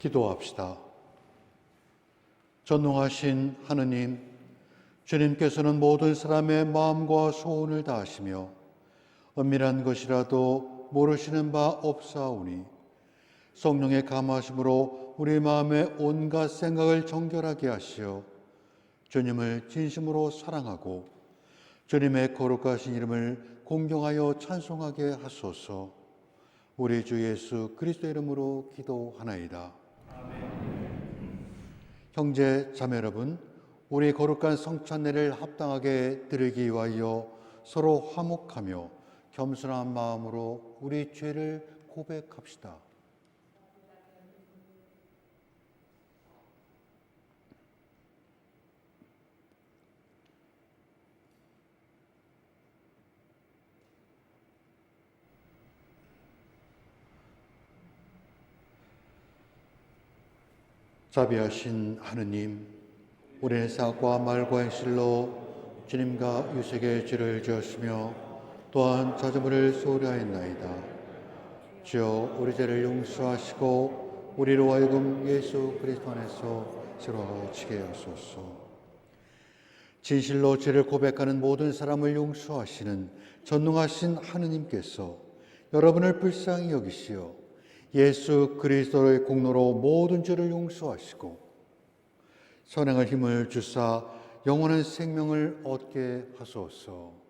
기도합시다. 전능하신 하느님, 주님께서는 모든 사람의 마음과 소원을 다하시며 은밀한 것이라도 모르시는 바 없사오니 성령의 감화심으로 우리 마음의 온갖 생각을 정결하게 하시어 주님을 진심으로 사랑하고 주님의 거룩하신 이름을 공경하여 찬송하게 하소서. 우리 주 예수 그리스도 이름으로 기도하나이다. 형제 자매 여러분, 우리 거룩한 성찬례를 합당하게 드리기 위하여 서로 화목하며 겸손한 마음으로 우리 죄를 고백합시다. 자비하신 하느님, 우리의 생각과 말과 행실로 주님과 유색의 죄를 지었으며 또한 자주물을 소홀히 하였나이다. 주여, 우리 죄를 용서하시고 우리로 하여금 예수 그리스도 안에서 새로워지게 하소서. 진실로 죄를 고백하는 모든 사람을 용서하시는 전능하신 하느님께서 여러분을 불쌍히 여기시어 예수 그리스도의 공로로 모든 죄를 용서하시고 선행할 힘을 주사 영원한 생명을 얻게 하소서.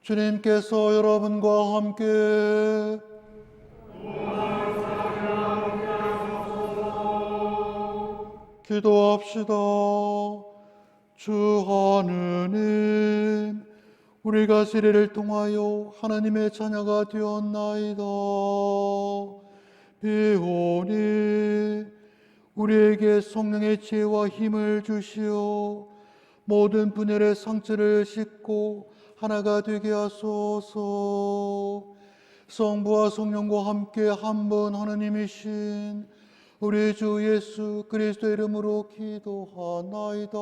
주님께서 여러분과 함께 기도합시다. 주 하느님, 우리가 세례를 통하여 하나님의 자녀가 되었나이다. 비오니 우리에게 성령의 지혜와 힘을 주시어 모든 분열의 상처를 씻고 하나가 되게 하소서. 성부와 성령과 함께 한 분 하느님이신 우리 주 예수 그리스도 이름으로 기도하나이다.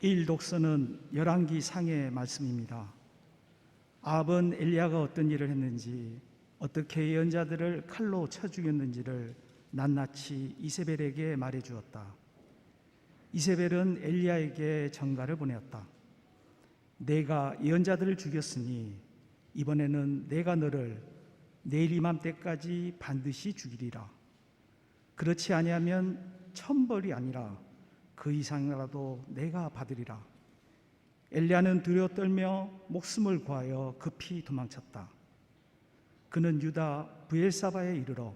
일독서는 열왕기 상의 말씀입니다. 아합은 엘리야가 어떤 일을 했는지, 어떻게 예언자들을 칼로 쳐 죽였는지를 낱낱이 이세벨에게 말해 주었다. 이세벨은 엘리야에게 전가를 보내었다. 내가 예언자들을 죽였으니 이번에는 내가 너를 내일 이맘때까지 반드시 죽이리라. 그렇지 아니하면 천벌이 아니라 그 이상이라도 내가 받으리라. 엘리야는 두려워 떨며 목숨을 구하여 급히 도망쳤다. 그는 유다 브엘사바에 이르러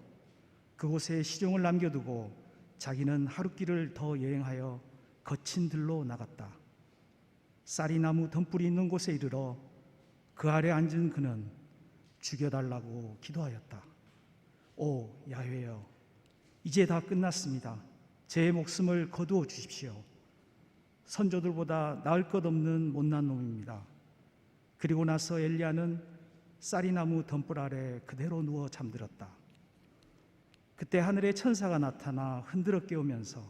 그곳에 시종을 남겨두고 자기는 하룻길을 더 여행하여 거친 들로 나갔다. 쌀이나무 덤불이 있는 곳에 이르러 그 아래 앉은 그는 죽여달라고 기도하였다. 오 야훼여, 이제 다 끝났습니다. 제 목숨을 거두어 주십시오. 선조들보다 나을 것 없는 못난 놈입니다. 그리고 나서 엘리야는 쌀이나무 덤불 아래 그대로 누워 잠들었다. 그때 하늘의 천사가 나타나 흔들어 깨우면서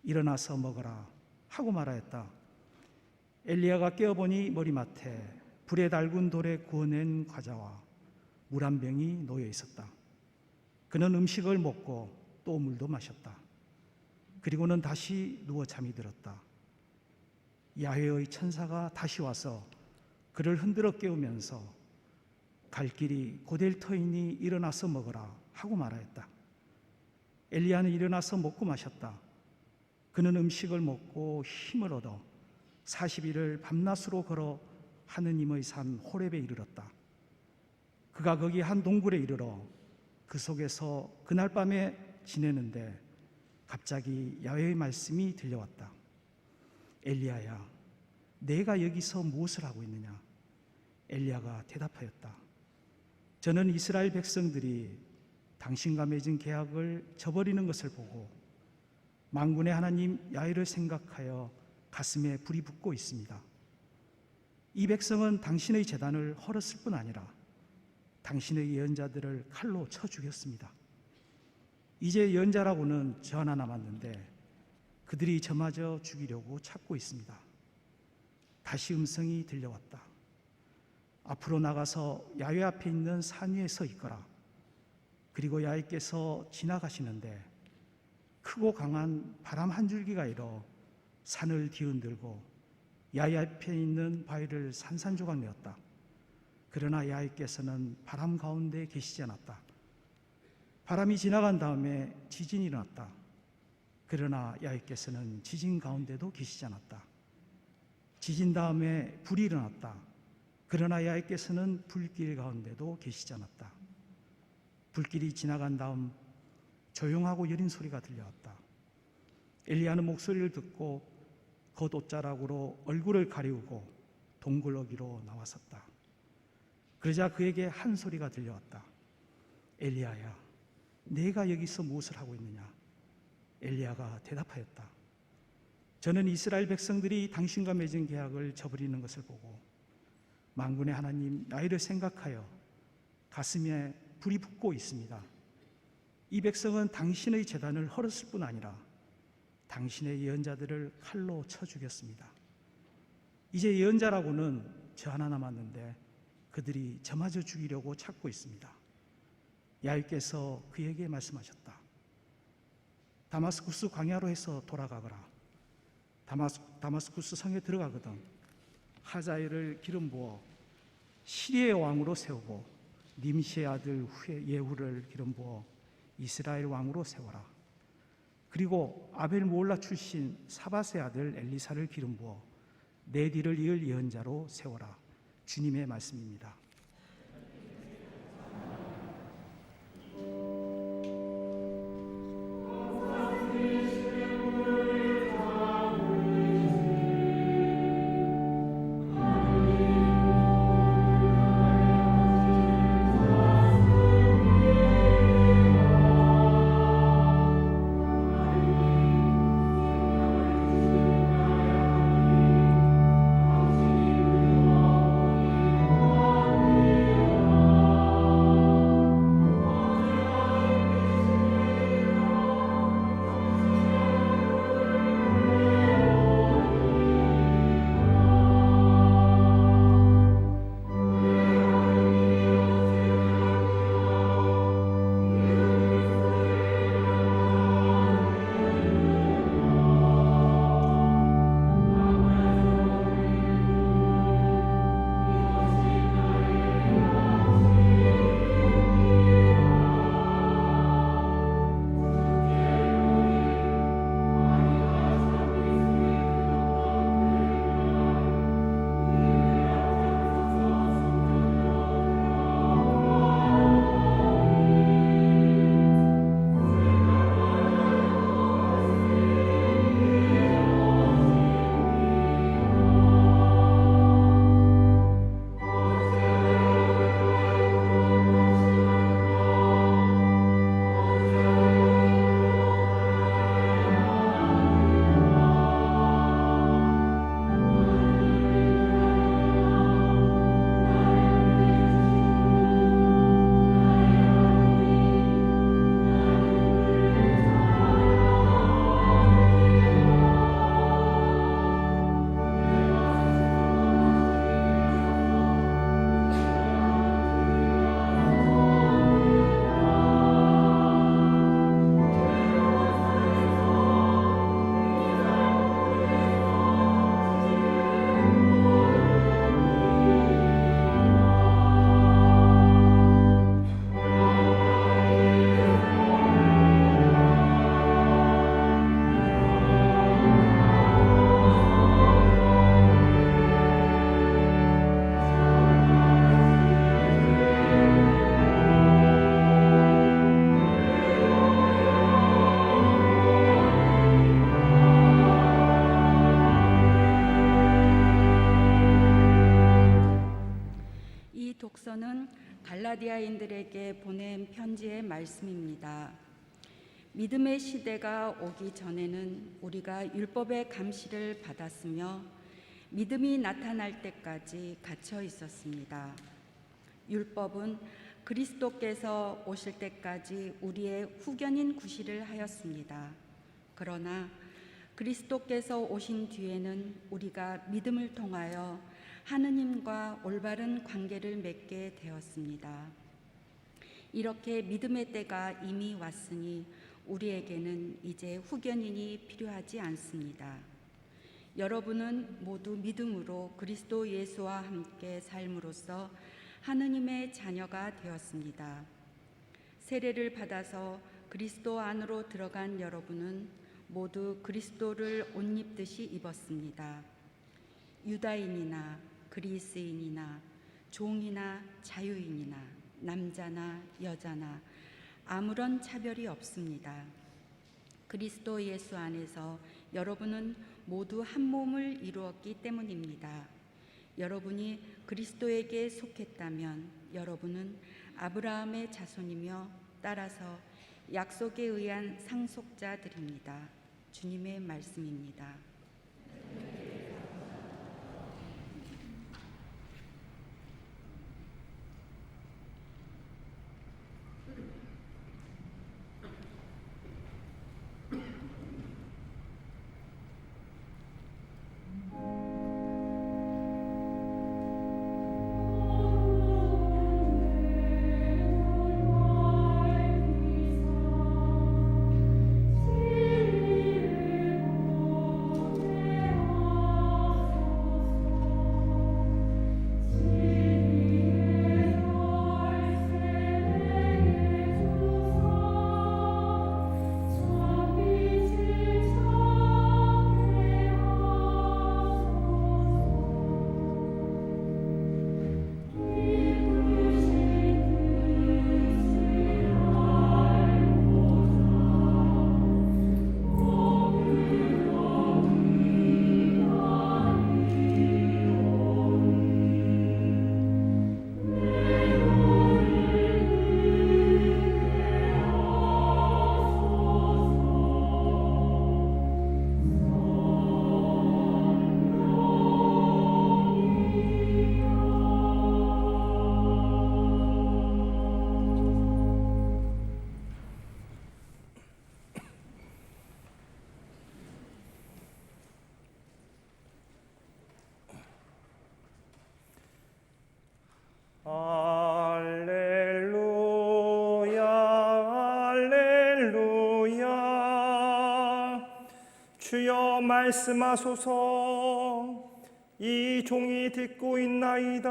일어나서 먹어라 하고 말하였다. 엘리야가 깨어보니 머리맡에 불에 달군 돌에 구워낸 과자와 물 한 병이 놓여 있었다. 그는 음식을 먹고 또 물도 마셨다. 그리고는 다시 누워 잠이 들었다. 야훼의 천사가 다시 와서 그를 흔들어 깨우면서 갈 길이 곧될 터이니 일어나서 먹어라 하고 말하였다. 엘리야는 일어나서 먹고 마셨다. 그는 음식을 먹고 힘을 얻어 40일을 밤낮으로 걸어 하느님의 산 호렙에 이르렀다. 그가 거기 한 동굴에 이르러 그 속에서 그날 밤에 지내는데 갑자기 야훼의 말씀이 들려왔다. 엘리야야, 내가 여기서 무엇을 하고 있느냐? 엘리야가 대답하였다. 저는 이스라엘 백성들이 당신과 맺은 계약을 저버리는 것을 보고 만군의 하나님 야훼를 생각하여 가슴에 불이 붙고 있습니다. 이 백성은 당신의 제단을 헐었을 뿐 아니라 당신의 예언자들을 칼로 쳐 죽였습니다. 이제 예언자라고는 저 하나 남았는데 그들이 저마저 죽이려고 찾고 있습니다. 다시 음성이 들려왔다. 앞으로 나가서 야훼 앞에 있는 산 위에 서 있거라. 그리고 야훼께서 지나가시는데 크고 강한 바람 한 줄기가 일어 산을 뒤흔들고 야훼 앞에 있는 바위를 산산조각 내었다. 그러나 야훼께서는 바람 가운데 계시지 않았다. 바람이 지나간 다음에 지진이 일어났다. 그러나 야훼께서는 지진 가운데도 계시지 않았다. 지진 다음에 불이 일어났다. 그러나 야훼께서는 불길 가운데도 계시지 않았다. 불길이 지나간 다음 조용하고 여린 소리가 들려왔다. 엘리야는 목소리를 듣고 겉옷자락으로 얼굴을 가리우고 동굴어기로 나왔었다. 그러자 그에게 한 소리가 들려왔다. 엘리야야, 내가 여기서 무엇을 하고 있느냐? 엘리야가 대답하였다. 저는 이스라엘 백성들이 당신과 맺은 계약을 저버리는 것을 보고 만군의 하나님 야훼를 생각하여 가슴에 불이 붙고 있습니다. 이 백성은 당신의 제단을 헐었을 뿐 아니라 당신의 예언자들을 칼로 쳐 죽였습니다. 이제 예언자라고는 저 하나 남았는데 그들이 저마저 죽이려고 찾고 있습니다. 야훼께서 그에게 말씀하셨다. 다마스쿠스 광야로 해서 돌아가거라. 다마스쿠스 성에 들어가거든 하자엘을 기름 부어 시리의 왕으로 세우고 님시의 아들 예후를 기름 부어 이스라엘 왕으로 세워라. 그리고 아벨 모올라 출신 사밧의 아들 엘리사를 기름 부어 내 뒤를 이을 예언자로 세워라. 주님의 말씀입니다. 독서는 갈라디아인들에게 보낸 편지의 말씀입니다. 믿음의 시대가 오기 전에는 우리가 율법의 감시를 받았으며 믿음이 나타날 때까지 갇혀 있었습니다. 율법은 그리스도께서 오실 때까지 우리의 후견인 구실을 하였습니다. 그러나 그리스도께서 오신 뒤에는 우리가 믿음을 통하여 하느님과 올바른 관계를 맺게 되었습니다. 이렇게 믿음의 때가 이미 왔으니 우리에게는 이제 후견인이 필요하지 않습니다. 여러분은 모두 믿음으로 그리스도 예수와 함께 삶으로써 하느님의 자녀가 되었습니다. 세례를 받아서 그리스도 안으로 들어간 여러분은 모두 그리스도를 옷 입듯이 입었습니다. 유다인이나 그리스인이나 종이나 자유인이나 남자나 여자나 아무런 차별이 없습니다. 그리스도 예수 안에서 여러분은 모두 한 몸을 이루었기 때문입니다. 여러분이 그리스도에게 속했다면 여러분은 아브라함의 자손이며 따라서 약속에 의한 상속자들입니다. 주님의 말씀입니다. 할렐루야 할렐루야. 주여 말씀하소서. 이 종이 듣고 있나이다.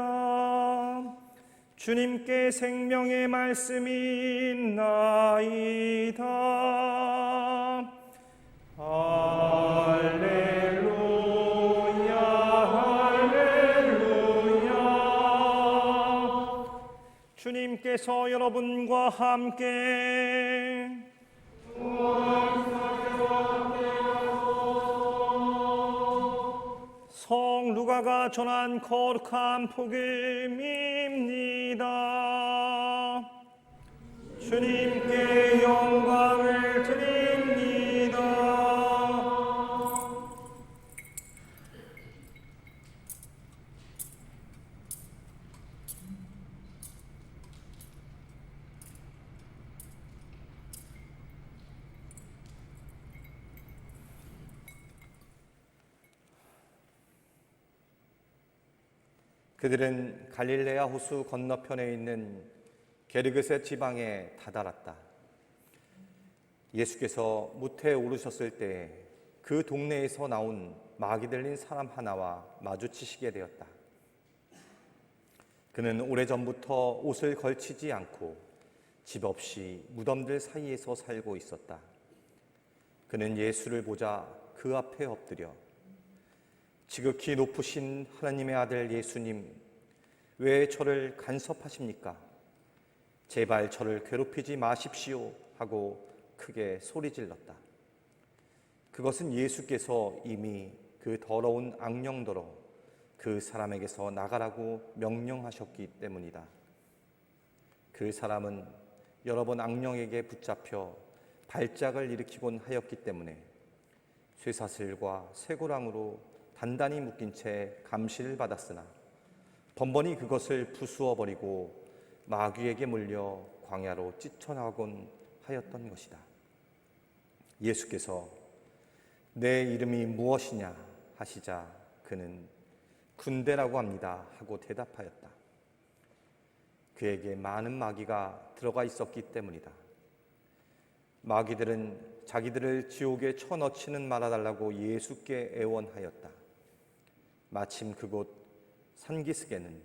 주님께 생명의 말씀이 있나이다. 할렐루야 할렐루야. 주님께서 여러분과 함께 성 루가가 전한 거룩한 복음입니다. 주님께 영광을 드립니다. 그들은 갈릴레아 호수 건너편에 있는 게르게세 지방에 다다랐다. 예수께서 무태에 오르셨을 때 그 동네에서 나온 마귀 들린 사람 하나와 마주치시게 되었다. 그는 오래전부터 옷을 걸치지 않고 집 없이 무덤들 사이에서 살고 있었다. 그는 예수를 보자 그 앞에 엎드려 지극히 높으신 하나님의 아들 예수님, 왜 저를 간섭하십니까? 제발 저를 괴롭히지 마십시오 하고 크게 소리질렀다. 그것은 예수께서 이미 그 더러운 악령더러 그 사람에게서 나가라고 명령하셨기 때문이다. 그 사람은 여러 번 악령에게 붙잡혀 발작을 일으키곤 하였기 때문에 쇠사슬과 쇠고랑으로 단단히 묶인 채 감시를 받았으나 번번이 그것을 부수어 버리고 마귀에게 물려 광야로 찢쳐나가곤 하였던 것이다. 예수께서 내 이름이 무엇이냐 하시자 그는 군대라고 합니다 하고 대답하였다. 그에게 많은 마귀가 들어가 있었기 때문이다. 마귀들은 자기들을 지옥에 쳐넣지는 말아달라고 예수께 애원하였다. 마침 그곳 산기슭에는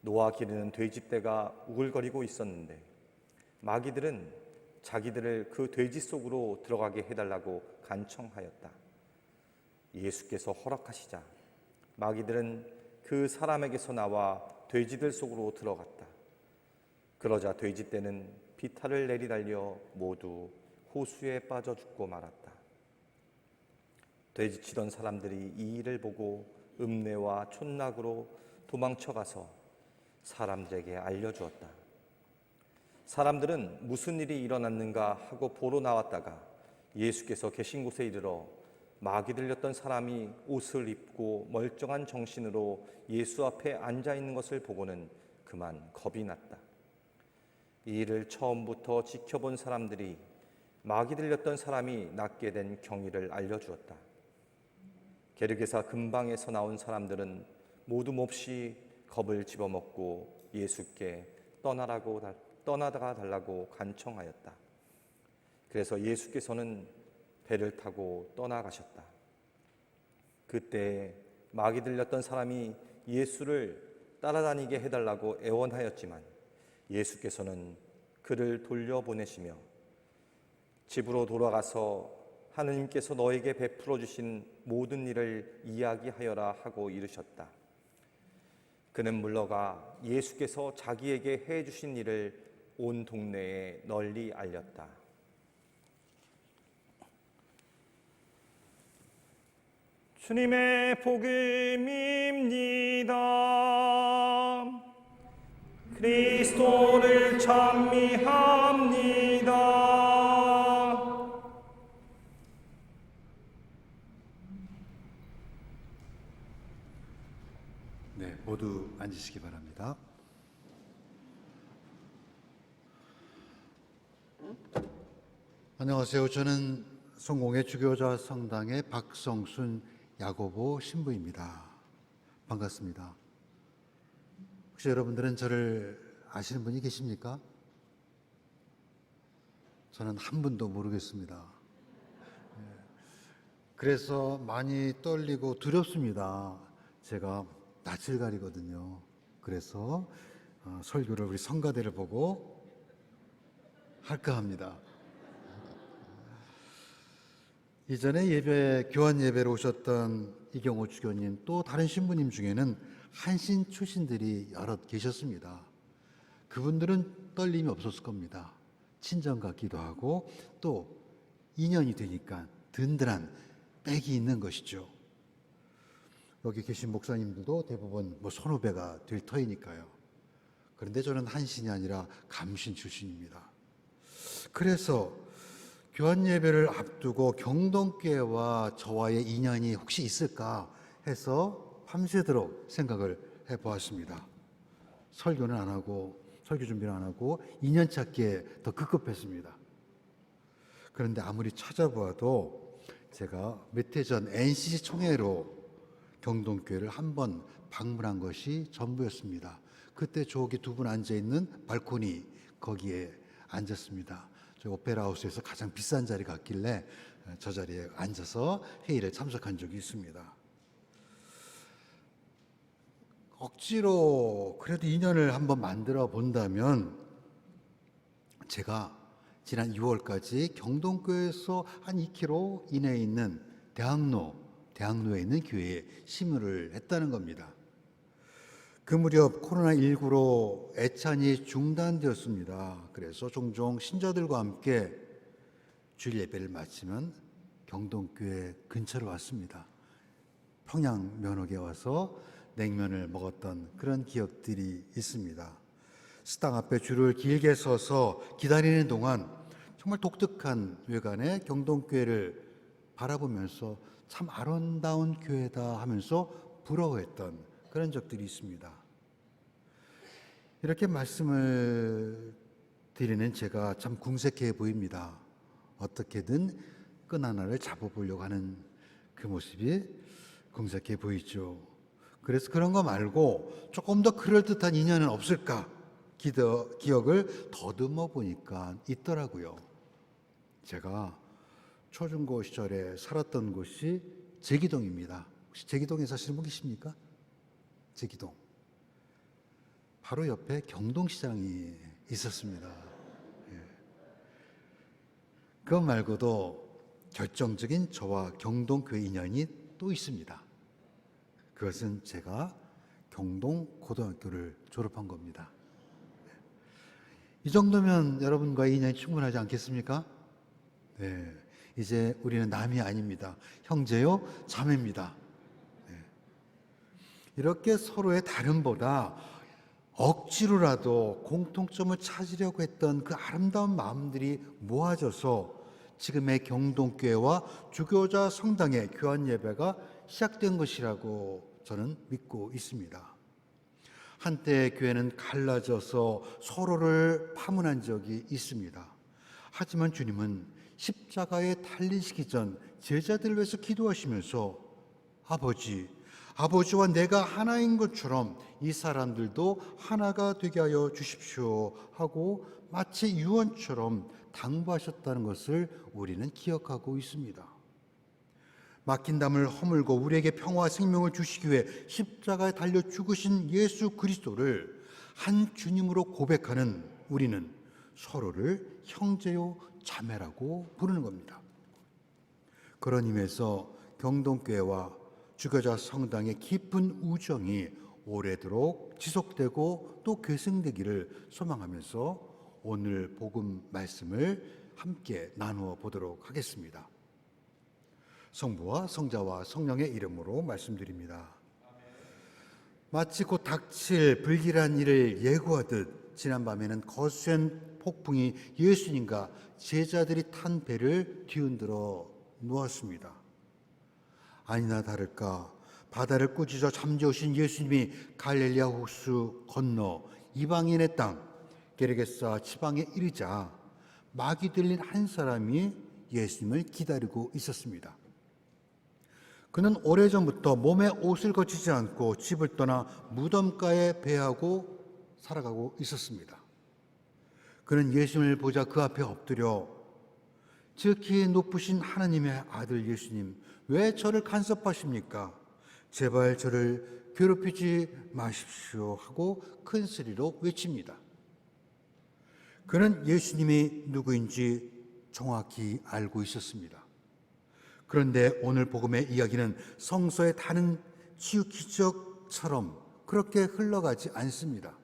노아 기르는 돼지떼가 우글거리고 있었는데 마귀들은 자기들을 그 돼지 속으로 들어가게 해달라고 간청하였다. 예수께서 허락하시자 마귀들은 그 사람에게서 나와 돼지들 속으로 들어갔다. 그러자 돼지떼는 비탈을 내리달려 모두 호수에 빠져 죽고 말았다. 돼지치던 사람들이 이 일을 보고 읍내와 촌락으로 도망쳐가서 사람들에게 알려주었다. 사람들은 무슨 일이 일어났는가 하고 보러 나왔다가 예수께서 계신 곳에 이르러 마귀 들렸던 사람이 옷을 입고 멀쩡한 정신으로 예수 앞에 앉아 있는 것을 보고는 그만 겁이 났다. 이 일을 처음부터 지켜본 사람들이 마귀 들렸던 사람이 낫게 된 경위를 알려주었다. 게르게사 근방에서 나온 사람들은 모두 몹시 겁을 집어먹고 예수께 떠나가 달라고 간청하였다. 그래서 예수께서는 배를 타고 떠나가셨다. 그때 마귀 들렸던 사람이 예수를 따라다니게 해달라고 애원하였지만 예수께서는 그를 돌려보내시며 집으로 돌아가서 하느님께서 너에게 베풀어 주신 모든 일을 이야기하여라 하고 이르셨다. 그는 물러가 예수께서 자기에게 해 주신 일을 온 동네에 널리 알렸다. 주님의 복음입니다. 그리스도를 찬미합니다. 네, 모두 앉으시기 바랍니다. 안녕하세요. 저는 성공회 주교자 성당의 박성순 야고보 신부입니다. 반갑습니다. 혹시 여러분들은 저를 아시는 분이 계십니까? 저는 한 분도 모르겠습니다. 그래서 많이 떨리고 두렵습니다. 제가 낯을 가리거든요. 그래서 설교를 우리 성가대를 보고 할까 합니다. 이전에 교환 예배로 오셨던 이경호 주교님 또 다른 신부님 중에는 한신 출신들이 여럿 계셨습니다. 그분들은 떨림이 없었을 겁니다. 친정 같기도 하고 또 2년이 되니까 든든한 백이 있는 것이죠. 여기 계신 목사님들도 대부분 선후배가 될 터이니까요. 그런데 저는 한신이 아니라 감신 출신입니다. 그래서 교환 예배를 앞두고 경동교회와 저와의 인연이 혹시 있을까 해서 밤새도록 생각을 해보았습니다. 설교 준비는 안 하고 인연 찾기에 더 급급했습니다. 그런데 아무리 찾아보아도 제가 몇 해 전 NCC 총회로 경동교회를 한번 방문한 것이 전부였습니다. 그때 저기 두 분 앉아있는 발코니 거기에 앉았습니다. 저희 오페라하우스에서 가장 비싼 자리 갔길래 저 자리에 앉아서 회의를 참석한 적이 있습니다. 억지로 그래도 인연을 한번 만들어 본다면 제가 지난 6월까지 경동교회에서 한 2km 이내에 있는 대학로에 있는 교회에 심의를 했다는 겁니다. 그 무렵 코로나19로 애찬이 중단되었습니다. 그래서 종종 신자들과 함께 주일 예배를 마치면 경동교회 근처로 왔습니다. 평양면옥에 와서 냉면을 먹었던 그런 기억들이 있습니다. 식당 앞에 줄을 길게 서서 기다리는 동안 정말 독특한 외관의 경동교회를 바라보면서 참 아름다운 교회다 하면서 부러워했던 그런 적들이 있습니다. 이렇게 말씀을 드리는 제가 참 궁색해 보입니다. 어떻게든 끈 하나를 잡아보려고 하는 그 모습이 궁색해 보이죠. 그래서 그런 거 말고 조금 더 그럴듯한 인연은 없을까 기억을 더듬어 보니까 있더라고요. 제가 초중고 시절에 살았던 곳이 제기동입니다. 혹시 제기동에 사시는 분 계십니까? 제기동. 바로 옆에 경동시장이 있었습니다. 그것 말고도 결정적인 저와 경동교회 인연이 또 있습니다. 그것은 제가 경동고등학교를 졸업한 겁니다. 이 정도면 여러분과의 인연이 충분하지 않겠습니까? 네, 이제 우리는 남이 아닙니다. 형제요, 자매입니다. 네. 이렇게 서로의 다름보다 억지로라도 공통점을 찾으려고 했던 그 아름다운 마음들이 모아져서 지금의 경동교회와 주교자 성당의 교환 예배가 시작된 것이라고 저는 믿고 있습니다. 한때 교회는 갈라져서 서로를 파문한 적이 있습니다. 하지만 주님은 십자가에 달리시기 전 제자들을 위해서 기도하시면서 아버지와 내가 하나인 것처럼 이 사람들도 하나가 되게 하여 주십시오 하고 마치 유언처럼 당부하셨다는 것을 우리는 기억하고 있습니다. 막힌 담을 허물고 우리에게 평화와 생명을 주시기 위해 십자가에 달려 죽으신 예수 그리스도를 한 주님으로 고백하는 우리는 서로를 형제요 자매라고 부르는 겁니다. 그런 의미에서 경동교회와 주교자 성당의 깊은 우정이 오래도록 지속되고 또 계승되기를 소망하면서 오늘 복음 말씀을 함께 나누어 보도록 하겠습니다. 성부와 성자와 성령의 이름으로 말씀드립니다. 마치 곧 닥칠 불길한 일을 예고하듯 지난밤에는 거센 폭풍이 예수님과 제자들이 탄 배를 뒤흔들어 놓았습니다. 아니나 다를까 바다를 꾸짖어 잠재우신 예수님이 갈릴리아 호수 건너 이방인의 땅 게르게사 지방에 이르자 막이 들린 한 사람이 예수님을 기다리고 있었습니다. 그는 오래전부터 몸에 옷을 거치지 않고 집을 떠나 무덤가에 배하고 살아가고 있었습니다. 그는 예수님을 보자 그 앞에 엎드려 지극히 높으신 하나님의 아들 예수님, 왜 저를 간섭하십니까? 제발 저를 괴롭히지 마십시오 하고 큰 소리로 외칩니다. 그는 예수님이 누구인지 정확히 알고 있었습니다. 그런데 오늘 복음의 이야기는 성서의 다른 치유 기적처럼 그렇게 흘러가지 않습니다.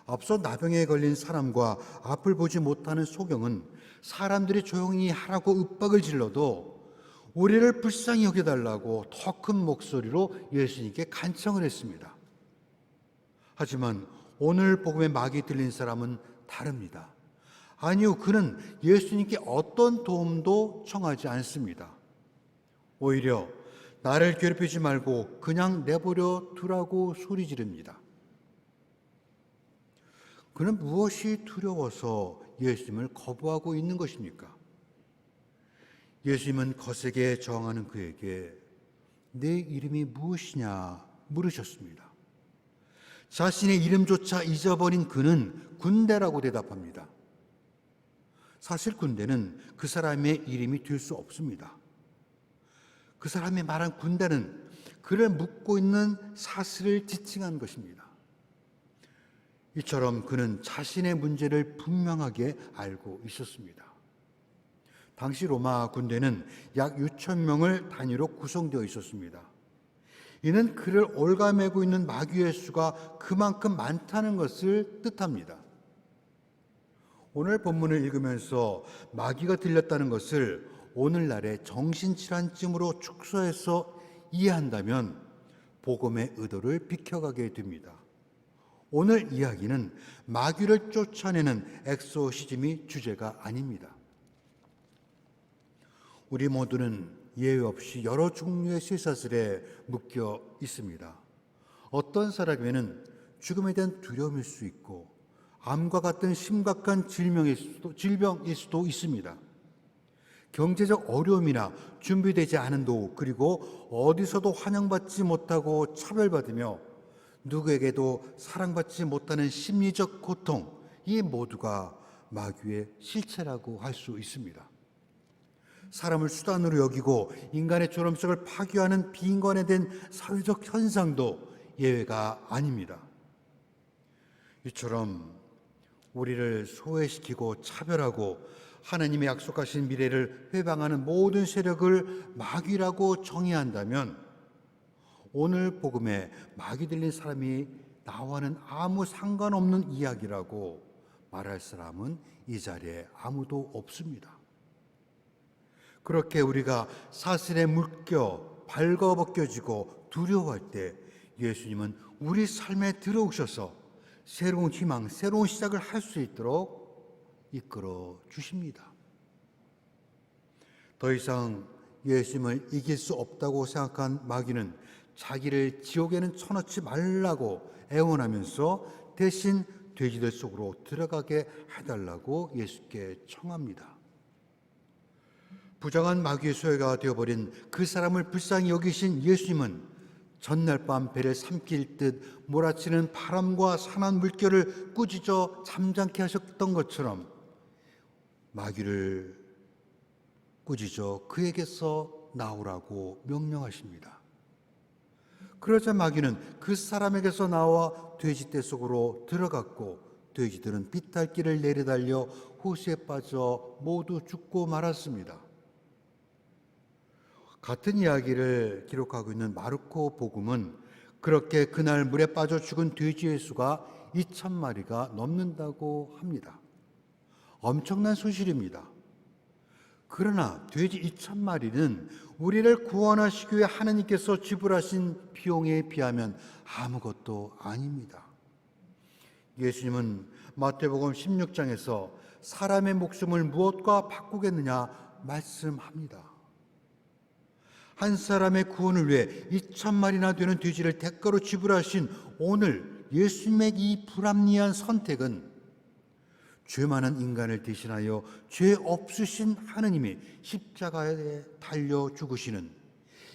앞서 나병에 걸린 사람과 앞을 보지 못하는 소경은 사람들이 조용히 하라고 윽박을 질러도 우리를 불쌍히 여겨달라고 더 큰 목소리로 예수님께 간청을 했습니다. 하지만 오늘 복음의 막이 들린 사람은 다릅니다. 아니요, 그는 예수님께 어떤 도움도 청하지 않습니다. 오히려 나를 괴롭히지 말고 그냥 내버려 두라고 소리 지릅니다. 그는 무엇이 두려워서 예수님을 거부하고 있는 것입니까? 예수님은 거세게 저항하는 그에게 내 이름이 무엇이냐 물으셨습니다. 자신의 이름조차 잊어버린 그는 군대라고 대답합니다. 사실 군대는 그 사람의 이름이 될 수 없습니다. 그 사람이 말한 군대는 그를 묶고 있는 사슬을 지칭한 것입니다. 이처럼 그는 자신의 문제를 분명하게 알고 있었습니다. 당시 로마 군대는 약 6천 명을 단위로 구성되어 있었습니다. 이는 그를 올가매고 있는 마귀의 수가 그만큼 많다는 것을 뜻합니다. 오늘 본문을 읽으면서 마귀가 들렸다는 것을 오늘날의 정신질환증으로 축소해서 이해한다면 복음의 의도를 비켜가게 됩니다. 오늘 이야기는 마귀를 쫓아내는 엑소시즘이 주제가 아닙니다. 우리 모두는 예외 없이 여러 종류의 쇠사슬에 묶여 있습니다. 어떤 사람에게는 죽음에 대한 두려움일 수 있고 암과 같은 심각한 질병일 수도 있습니다. 경제적 어려움이나 준비되지 않은 노후, 그리고 어디서도 환영받지 못하고 차별받으며 누구에게도 사랑받지 못하는 심리적 고통, 이 모두가 마귀의 실체라고 할 수 있습니다. 사람을 수단으로 여기고 인간의 존엄성을 파괴하는 빈곤화된 사회적 현상도 예외가 아닙니다. 이처럼 우리를 소외시키고 차별하고 하나님의 약속하신 미래를 회방하는 모든 세력을 마귀라고 정의한다면 오늘 복음에 마귀 들린 사람이 나와는 아무 상관없는 이야기라고 말할 사람은 이 자리에 아무도 없습니다. 그렇게 우리가 사슬에 묶여 발가벗겨지고 두려워할 때 예수님은 우리 삶에 들어오셔서 새로운 희망, 새로운 시작을 할 수 있도록 이끌어 주십니다. 더 이상 예수님을 이길 수 없다고 생각한 마귀는 자기를 지옥에는 쳐넣지 말라고 애원하면서 대신 돼지들 속으로 들어가게 해달라고 예수께 청합니다. 부정한 마귀의 소유가 되어버린 그 사람을 불쌍히 여기신 예수님은 전날 밤 배를 삼킬 듯 몰아치는 바람과 산한 물결을 꾸짖어 잠잠케 하셨던 것처럼 마귀를 꾸짖어 그에게서 나오라고 명령하십니다. 그러자 마귀는 그 사람에게서 나와 돼지떼 속으로 들어갔고 돼지들은 비탈길을 내려달려 호수에 빠져 모두 죽고 말았습니다. 같은 이야기를 기록하고 있는 마르코 복음은 그렇게 그날 물에 빠져 죽은 돼지의 수가 2,000마리가 넘는다고 합니다. 엄청난 소실입니다. 그러나 돼지 2,000마리는 우리를 구원하시기 위해 하나님께서 지불하신 비용에 비하면 아무것도 아닙니다. 예수님은 마태복음 16장에서 사람의 목숨을 무엇과 바꾸겠느냐 말씀합니다. 한 사람의 구원을 위해 2,000마리나 되는 돼지를 대가로 지불하신 오늘 예수님의 이 불합리한 선택은 죄 많은 인간을 대신하여 죄 없으신 하느님이 십자가에 달려 죽으시는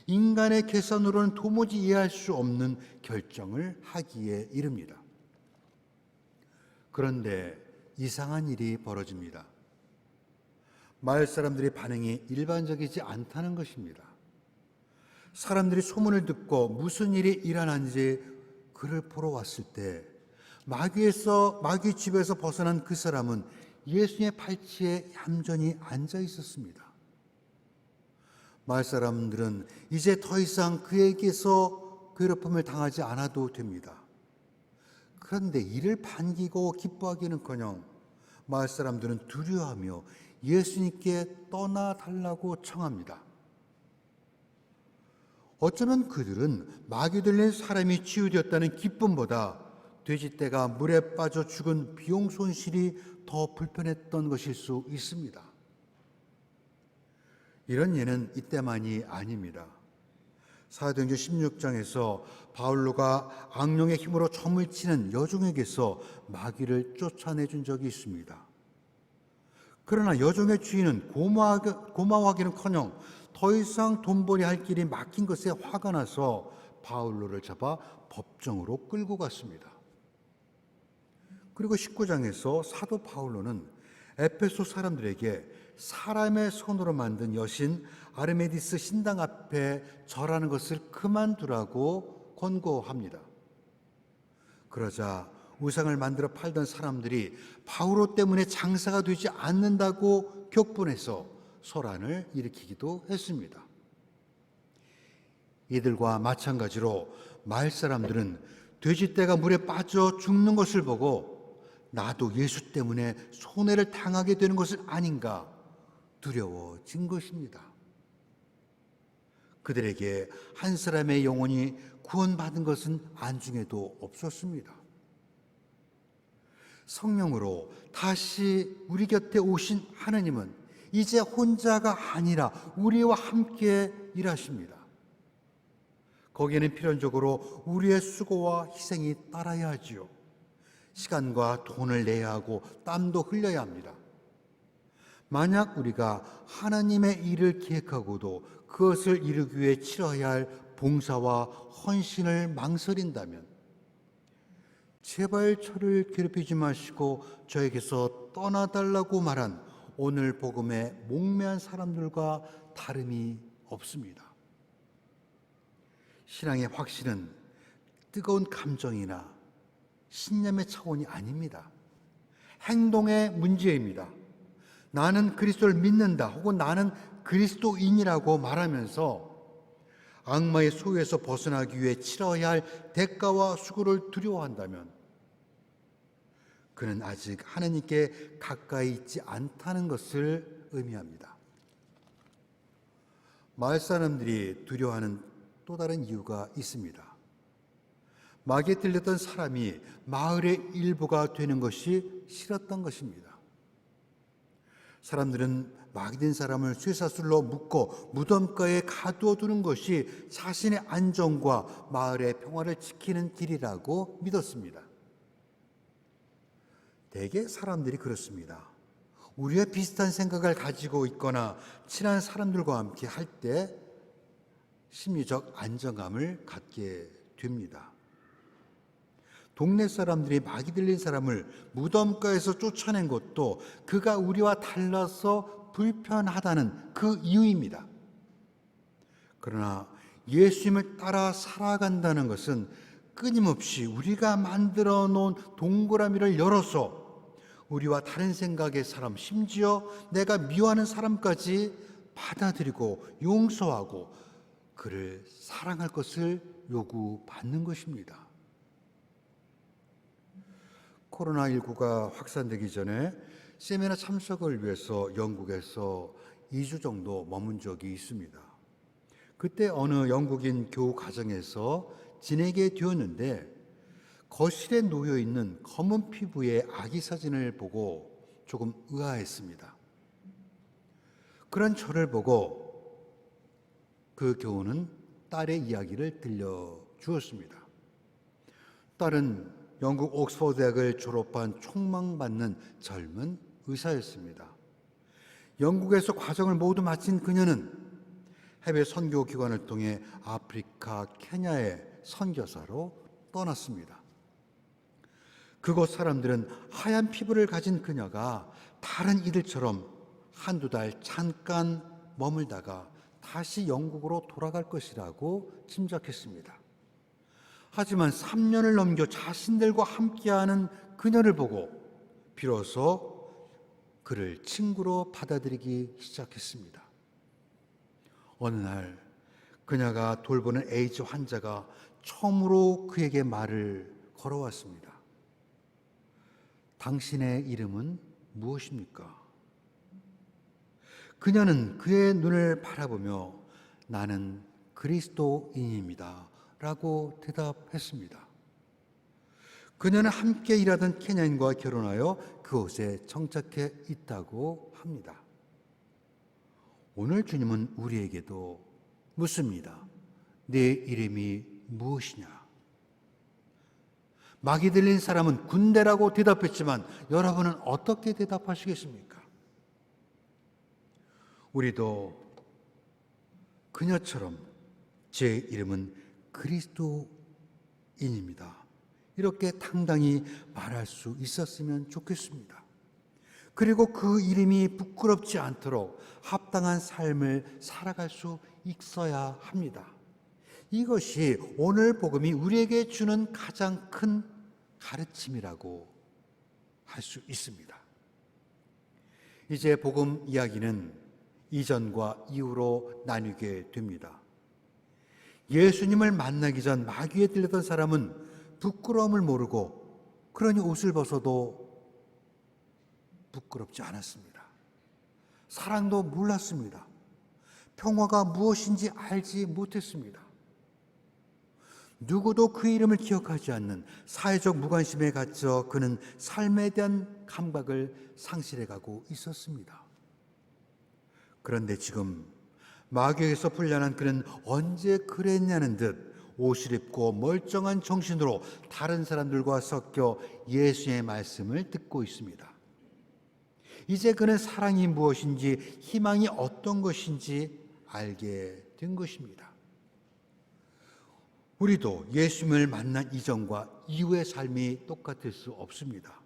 인간의 계산으로는 도무지 이해할 수 없는 결정을 하기에 이릅니다. 그런데 이상한 일이 벌어집니다. 마을 사람들의 반응이 일반적이지 않다는 것입니다. 사람들이 소문을 듣고 무슨 일이 일어난지 그를 보러 왔을 때 마귀 집에서 벗어난 그 사람은 예수님의 팔치에 얌전히 앉아 있었습니다. 마을 사람들은 이제 더 이상 그에게서 괴롭힘을 당하지 않아도 됩니다. 그런데 이를 반기고 기뻐하기는커녕 마을 사람들은 두려워하며 예수님께 떠나달라고 청합니다. 어쩌면 그들은 마귀 들린 사람이 치유되었다는 기쁨보다 돼지떼가 물에 빠져 죽은 비용 손실이 더 불편했던 것일 수 있습니다. 이런 예는 이때만이 아닙니다. 사도행전 16장에서 바울로가 악령의 힘으로 점을 치는 여종에게서 마귀를 쫓아내준 적이 있습니다. 그러나 여종의 주인은 고마워하기는커녕 더 이상 돈벌이 할 길이 막힌 것에 화가 나서 바울로를 잡아 법정으로 끌고 갔습니다. 그리고 19장에서 사도 바울로는 에베소 사람들에게 사람의 손으로 만든 여신 아르메디스 신당 앞에 절하는 것을 그만두라고 권고합니다. 그러자 우상을 만들어 팔던 사람들이 바울로 때문에 장사가 되지 않는다고 격분해서 소란을 일으키기도 했습니다. 이들과 마찬가지로 마을 사람들은 돼지떼가 물에 빠져 죽는 것을 보고 나도 예수 때문에 손해를 당하게 되는 것은 아닌가 두려워진 것입니다. 그들에게 한 사람의 영혼이 구원받은 것은 안중에도 없었습니다. 성령으로 다시 우리 곁에 오신 하나님은 이제 혼자가 아니라 우리와 함께 일하십니다. 거기에는 필연적으로 우리의 수고와 희생이 따라야 하지요. 시간과 돈을 내야 하고 땀도 흘려야 합니다. 만약 우리가 하나님의 일을 기획하고도 그것을 이루기 위해 치러야 할 봉사와 헌신을 망설인다면 제발 저를 괴롭히지 마시고 저에게서 떠나달라고 말한 오늘 복음에 목매한 사람들과 다름이 없습니다. 신앙의 확신은 뜨거운 감정이나 신념의 차원이 아닙니다. 행동의 문제입니다. 나는 그리스도를 믿는다 혹은 나는 그리스도인이라고 말하면서 악마의 소유에서 벗어나기 위해 치러야 할 대가와 수고를 두려워한다면 그는 아직 하나님께 가까이 있지 않다는 것을 의미합니다. 마을 사람들이 두려워하는 또 다른 이유가 있습니다. 마귀에 들렸던 사람이 마을의 일부가 되는 것이 싫었던 것입니다. 사람들은 마귀된 사람을 쇠사슬로 묶어 무덤가에 가두어 두는 것이 자신의 안정과 마을의 평화를 지키는 길이라고 믿었습니다. 대개 사람들이 그렇습니다. 우리와 비슷한 생각을 가지고 있거나 친한 사람들과 함께 할 때 심리적 안정감을 갖게 됩니다. 동네 사람들이 마귀 들린 사람을 무덤가에서 쫓아낸 것도 그가 우리와 달라서 불편하다는 그 이유입니다. 그러나 예수님을 따라 살아간다는 것은 끊임없이 우리가 만들어 놓은 동그라미를 열어서 우리와 다른 생각의 사람, 심지어 내가 미워하는 사람까지 받아들이고 용서하고 그를 사랑할 것을 요구받는 것입니다. 코로나19가 확산되기 전에 세미나 참석을 위해서 영국에서 2주 정도 머문 적이 있습니다. 그때 어느 영국인 교우 가정에서 지내게 되었는데 거실에 놓여 있는 검은 피부의 아기 사진을 보고 조금 의아했습니다. 그런 저를 보고 그 교우는 딸의 이야기를 들려주었습니다. 딸은 영국 옥스퍼드 대학을 졸업한 촉망받는 젊은 의사였습니다. 영국에서 과정을 모두 마친 그녀는 해외 선교 기관을 통해 아프리카 케냐의 선교사로 떠났습니다. 그곳 사람들은 하얀 피부를 가진 그녀가 다른 이들처럼 한두 달 잠깐 머물다가 다시 영국으로 돌아갈 것이라고 짐작했습니다. 하지만 3년을 넘겨 자신들과 함께하는 그녀를 보고 비로소 그를 친구로 받아들이기 시작했습니다. 어느 날 그녀가 돌보는 에이즈 환자가 처음으로 그에게 말을 걸어왔습니다. 당신의 이름은 무엇입니까? 그녀는 그의 눈을 바라보며 나는 그리스도인입니다 라고 대답했습니다. 그녀는 함께 일하던 케냐인과 결혼하여 그곳에 정착해 있다고 합니다. 오늘 주님은 우리에게도 묻습니다. 내 이름이 무엇이냐? 마귀 들린 사람은 군대라고 대답했지만 여러분은 어떻게 대답하시겠습니까? 우리도 그녀처럼 제 이름은 그리스도인입니다. 이렇게 당당히 말할 수 있었으면 좋겠습니다. 그리고 그 이름이 부끄럽지 않도록 합당한 삶을 살아갈 수 있어야 합니다. 이것이 오늘 복음이 우리에게 주는 가장 큰 가르침이라고 할 수 있습니다. 이제 복음 이야기는 이전과 이후로 나뉘게 됩니다. 예수님을 만나기 전 마귀에 들렸던 사람은 부끄러움을 모르고 그러니 옷을 벗어도 부끄럽지 않았습니다. 사랑도 몰랐습니다. 평화가 무엇인지 알지 못했습니다. 누구도 그 이름을 기억하지 않는 사회적 무관심에 갇혀 그는 삶에 대한 감각을 상실해가고 있었습니다. 그런데 지금 마귀에게서 풀려난 그는 언제 그랬냐는 듯 옷을 입고 멀쩡한 정신으로 다른 사람들과 섞여 예수의 말씀을 듣고 있습니다. 이제 그는 사랑이 무엇인지 희망이 어떤 것인지 알게 된 것입니다. 우리도 예수님을 만난 이전과 이후의 삶이 똑같을 수 없습니다.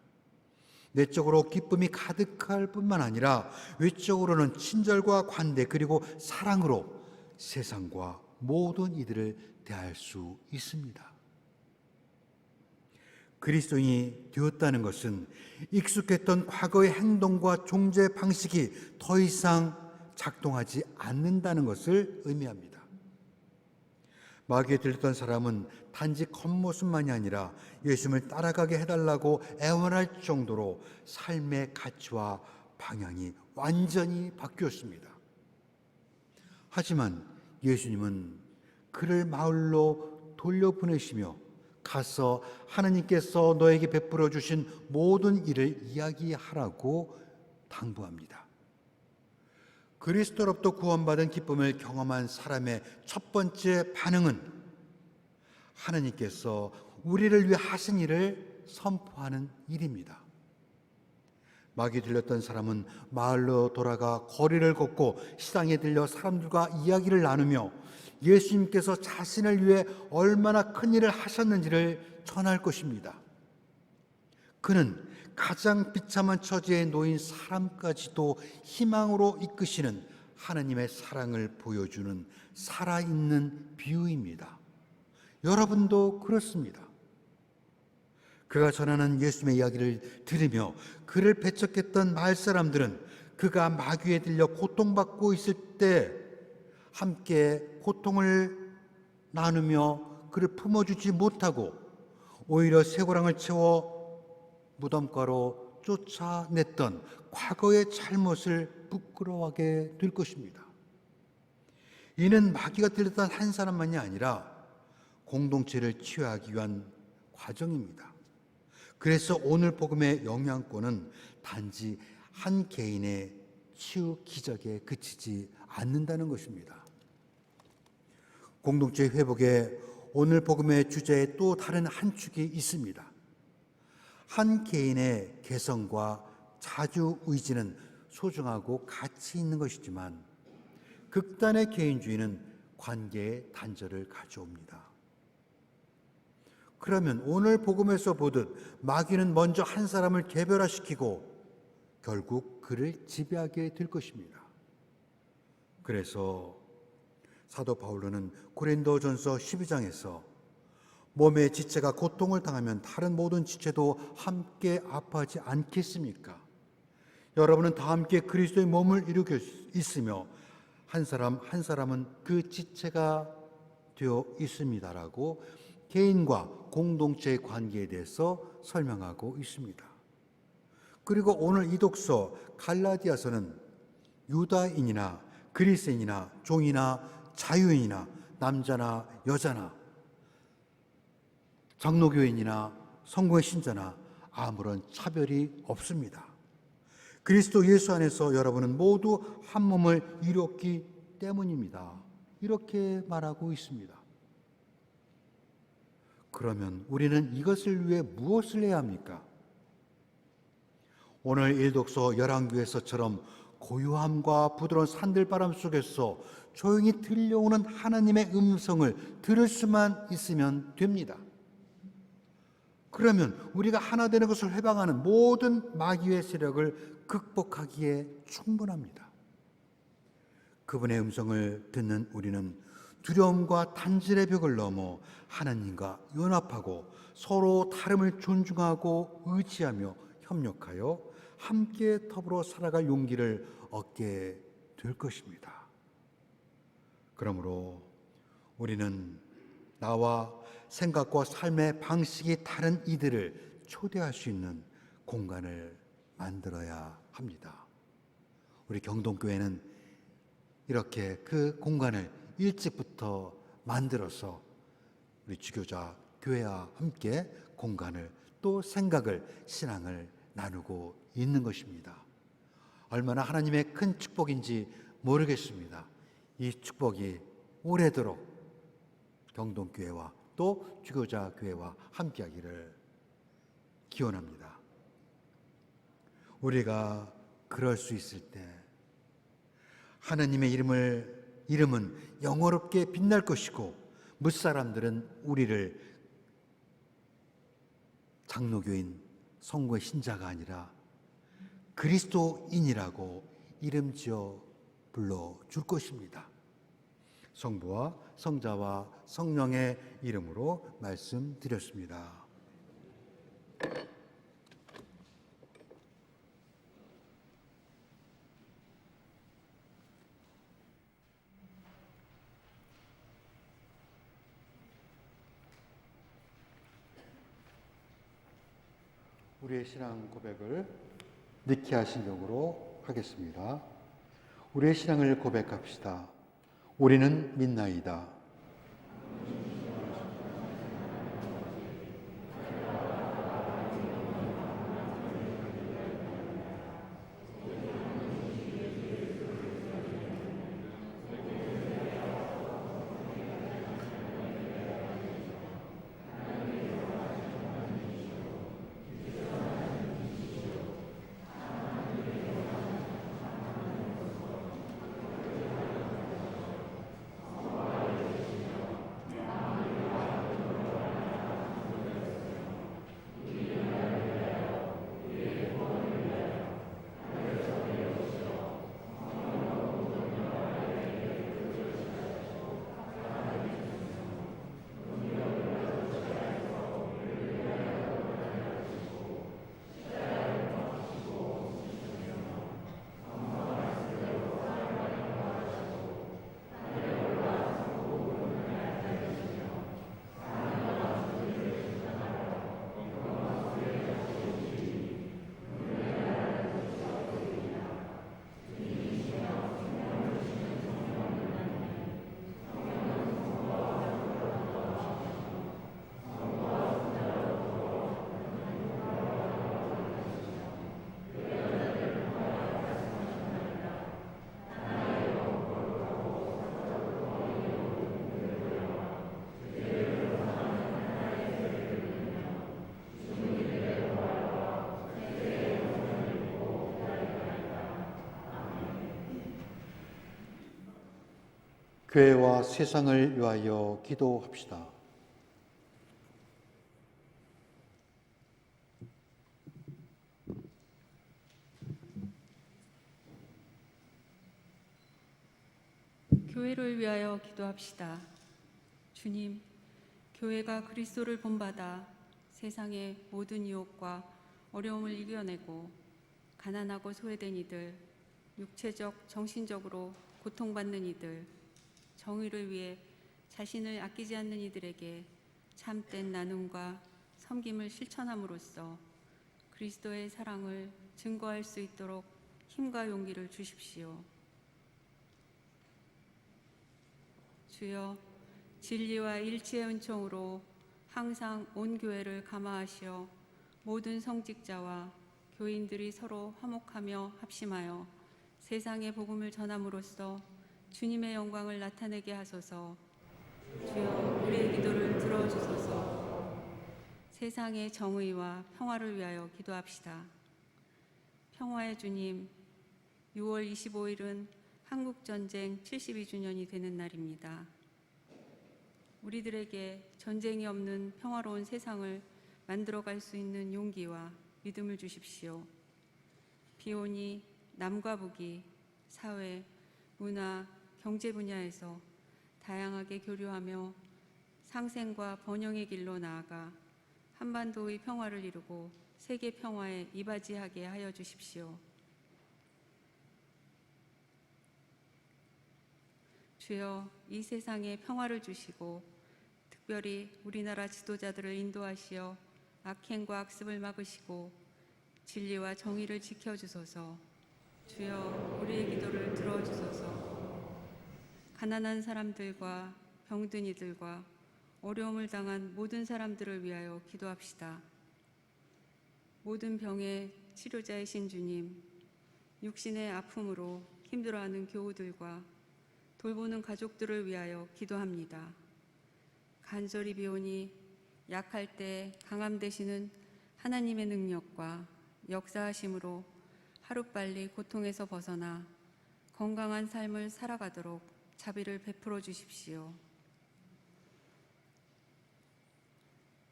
내적으로 기쁨이 가득할 뿐만 아니라 외적으로는 친절과 관대 그리고 사랑으로 세상과 모든 이들을 대할 수 있습니다. 그리스도인이 되었다는 것은 익숙했던 과거의 행동과 존재 방식이 더 이상 작동하지 않는다는 것을 의미합니다. 마귀에 들렸던 사람은 단지 겉모습만이 아니라 예수님을 따라가게 해달라고 애원할 정도로 삶의 가치와 방향이 완전히 바뀌었습니다. 하지만 예수님은 그를 마을로 돌려보내시며 가서 하나님께서 너에게 베풀어 주신 모든 일을 이야기하라고 당부합니다. 그리스도로부터 구원받은 기쁨을 경험한 사람의 첫 번째 반응은 하나님께서 우리를 위해 하신 일을 선포하는 일입니다. 마귀에 들렸던 사람은 마을로 돌아가 거리를 걷고 시장에 들려 사람들과 이야기를 나누며 예수님께서 자신을 위해 얼마나 큰 일을 하셨는지를 전할 것입니다. 그는 가장 비참한 처지에 놓인 사람까지도 희망으로 이끄시는 하나님의 사랑을 보여주는 살아있는 비유입니다. 여러분도 그렇습니다. 그가 전하는 예수님의 이야기를 들으며 그를 배척했던 마을 사람들은 그가 마귀에 들려 고통받고 있을 때 함께 고통을 나누며 그를 품어주지 못하고 오히려 쇠고랑을 채워 무덤가로 쫓아냈던 과거의 잘못을 부끄러워하게 될 것입니다. 이는 마귀가 들렸던 한 사람만이 아니라 공동체를 치유하기 위한 과정입니다. 그래서 오늘 복음의 영향권은 단지 한 개인의 치유 기적에 그치지 않는다는 것입니다. 공동체 회복에 오늘 복음의 주제에 또 다른 한 축이 있습니다. 한 개인의 개성과 자주의지는 소중하고 가치 있는 것이지만 극단의 개인주의는 관계의 단절을 가져옵니다. 그러면 오늘 복음에서 보듯 마귀는 먼저 한 사람을 개별화시키고 결국 그를 지배하게 될 것입니다. 그래서 사도 바울은 고린도전서 12장에서 몸의 지체가 고통을 당하면 다른 모든 지체도 함께 아파하지 않겠습니까? 여러분은 다 함께 그리스도의 몸을 이루고 있으며 한 사람 한 사람은 그 지체가 되어 있습니다라고 개인과 공동체의 관계에 대해서 설명하고 있습니다. 그리고 오늘 이 독서 갈라디아서는 유다인이나 그리스인이나 종이나 자유인이나 남자나 여자나 장로교인이나 성공의 신자나 아무런 차별이 없습니다. 그리스도 예수 안에서 여러분은 모두 한 몸을 이뤘기 때문입니다. 이렇게 말하고 있습니다. 그러면 우리는 이것을 위해 무엇을 해야 합니까? 오늘 일독서 열왕기에서처럼 고요함과 부드러운 산들바람 속에서 조용히 들려오는 하나님의 음성을 들을 수만 있으면 됩니다. 그러면 우리가 하나 되는 것을 회방하는 모든 마귀의 세력을 극복하기에 충분합니다. 그분의 음성을 듣는 우리는 두려움과 단절의 벽을 넘어 하나님과 연합하고 서로 다름을 존중하고 의지하며 협력하여 함께 더불어 살아갈 용기를 얻게 될 것입니다. 그러므로 우리는 나와 생각과 삶의 방식이 다른 이들을 초대할 수 있는 공간을 만들어야 합니다. 우리 경동교회는 이렇게 그 공간을 일찍부터 만들어서 우리 주교자 교회와 함께 공간을 또 생각을 신앙을 나누고 있는 것입니다. 얼마나 하나님의 큰 축복인지 모르겠습니다. 이 축복이 오래도록 경동교회와 또 주교자 교회와 함께하기를 기원합니다. 우리가 그럴 수 있을 때 하나님의 이름은 영원롭게 빛날 것이고 무사람들은 우리를 장로교인 성도의 신자가 아니라 그리스도인이라고 이름 지어 불러줄 것입니다. 성부와 성자와 성령의 이름으로 말씀드렸습니다. 우리의 신앙 고백을 니케아 신경으로 하겠습니다. 우리의 신앙을 고백합시다. 우리는 믿나이다. 교회와 세상을 위하여 기도합시다. 교회를 위하여 기도합시다. 주님, 교회가 그리스도를 본받아 세상의 모든 유혹과 어려움을 이겨내고 가난하고 소외된 이들, 육체적, 정신적으로 고통받는 이들, 정의를 위해 자신을 아끼지 않는 이들에게 참된 나눔과 섬김을 실천함으로써 그리스도의 사랑을 증거할 수 있도록 힘과 용기를 주십시오. 주여, 진리와 일치의 은총으로 항상 온 교회를 감화하시어 모든 성직자와 교인들이 서로 화목하며 합심하여 세상의 복음을 전함으로써 주님의 영광을 나타내게 하소서. 주여, 우리의 기도를 들어주소서. 세상의 정의와 평화를 위하여 기도합시다. 평화의 주님, 6월 25일은 한국전쟁 72주년이 되는 날입니다. 우리들에게 전쟁이 없는 평화로운 세상을 만들어갈 수 있는 용기와 믿음을 주십시오. 비오니 남과 북이 사회, 문화, 경제 분야에서 다양하게 교류하며 상생과 번영의 길로 나아가 한반도의 평화를 이루고 세계 평화에 이바지하게 하여 주십시오. 주여, 이 세상에 평화를 주시고 특별히 우리나라 지도자들을 인도하시어 악행과 악습을 막으시고 진리와 정의를 지켜주소서. 주여, 우리의 기도를 들어주소서. 가난한 사람들과 병든 이들과 어려움을 당한 모든 사람들을 위하여 기도합시다. 모든 병의 치료자이신 주님, 육신의 아픔으로 힘들어하는 교우들과 돌보는 가족들을 위하여 기도합니다. 간절히 비오니 약할 때 강함 되시는 하나님의 능력과 역사하심으로 하루빨리 고통에서 벗어나 건강한 삶을 살아가도록 자비를 베풀어 주십시오.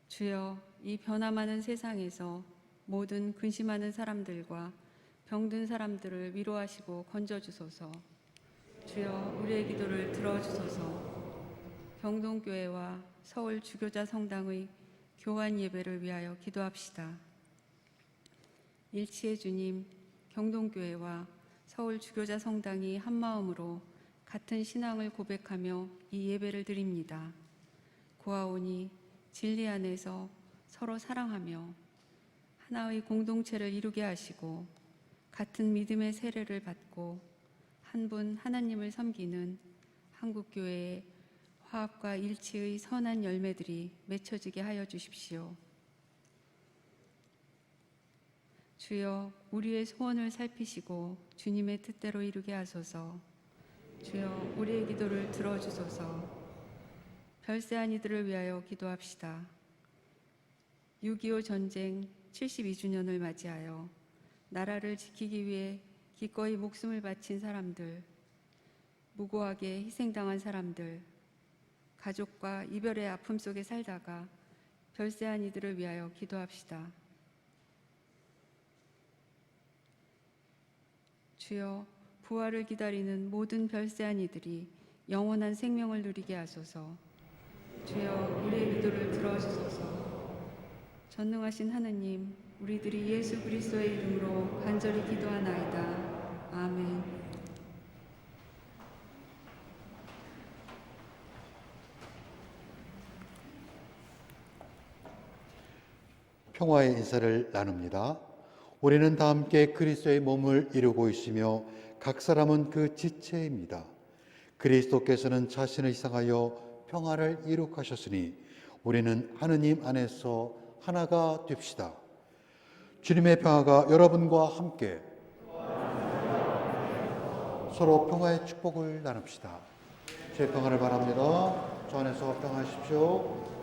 주여, 이 변화 많은 세상에서 모든 근심하는 사람들과 병든 사람들을 위로하시고 건져주소서. 주여, 우리의 기도를 들어주소서. 경동교회와 서울 주교자 성당의 교환 예배를 위하여 기도합시다. 일치의 주님, 경동교회와 서울 주교자 성당이 한마음으로 같은 신앙을 고백하며 이 예배를 드립니다. 고아오니 진리 안에서 서로 사랑하며 하나의 공동체를 이루게 하시고 같은 믿음의 세례를 받고 한 분 하나님을 섬기는 한국교회의 화합과 일치의 선한 열매들이 맺혀지게 하여 주십시오. 주여, 우리의 소원을 살피시고 주님의 뜻대로 이루게 하소서. 주여, 우리의 기도를 들어주소서. 별세한 이들을 위하여 기도합시다. 6.25 전쟁 72주년을 맞이하여 나라를 지키기 위해 기꺼이 목숨을 바친 사람들, 무고하게 희생당한 사람들, 가족과 이별의 아픔 속에 살다가 별세한 이들을 위하여 기도합시다. 주여, 부활을 기다리는 모든 별세한 이들이 영원한 생명을 누리게 하소서. 주여, 우리의 기도를 들어주소서. 전능하신 하느님, 우리들이 예수 그리스도의 이름으로 간절히 기도하나이다. 아멘. 평화의 인사를 나눕니다. 우리는 다 함께 그리스도의 몸을 이루고 있으며 각 사람은 그 지체입니다. 그리스도께서는 자신을 희생하여 평화를 이룩하셨으니 우리는 하느님 안에서 하나가 됩시다. 주님의 평화가 여러분과 함께 서로 평화의 축복을 나눕시다. 주의 평화를 바랍니다. 주 안에서 평화하십시오.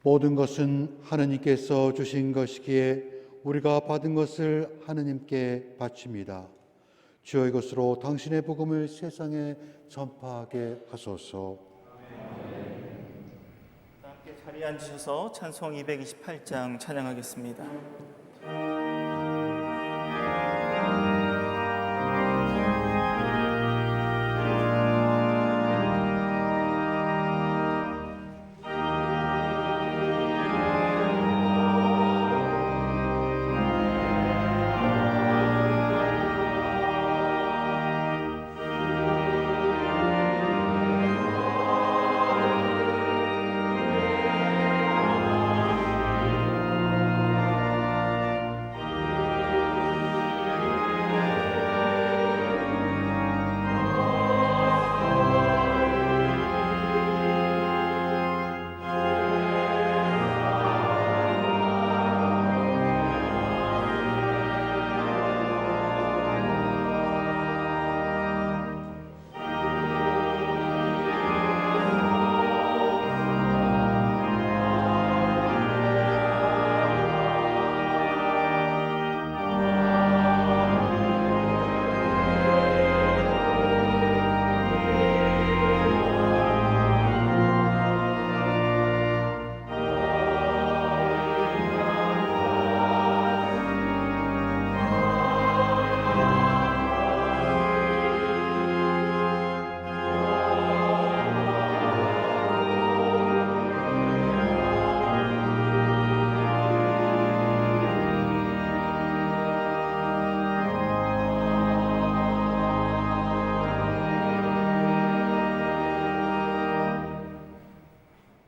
모든 것은 하느님께서 주신 것이기에 우리가 받은 것을 하느님께 바칩니다. 주여 이것으로 당신의 복음을 세상에 전파하게 하소서. 함께 자리에 앉으셔서 찬송 228장 찬양하겠습니다.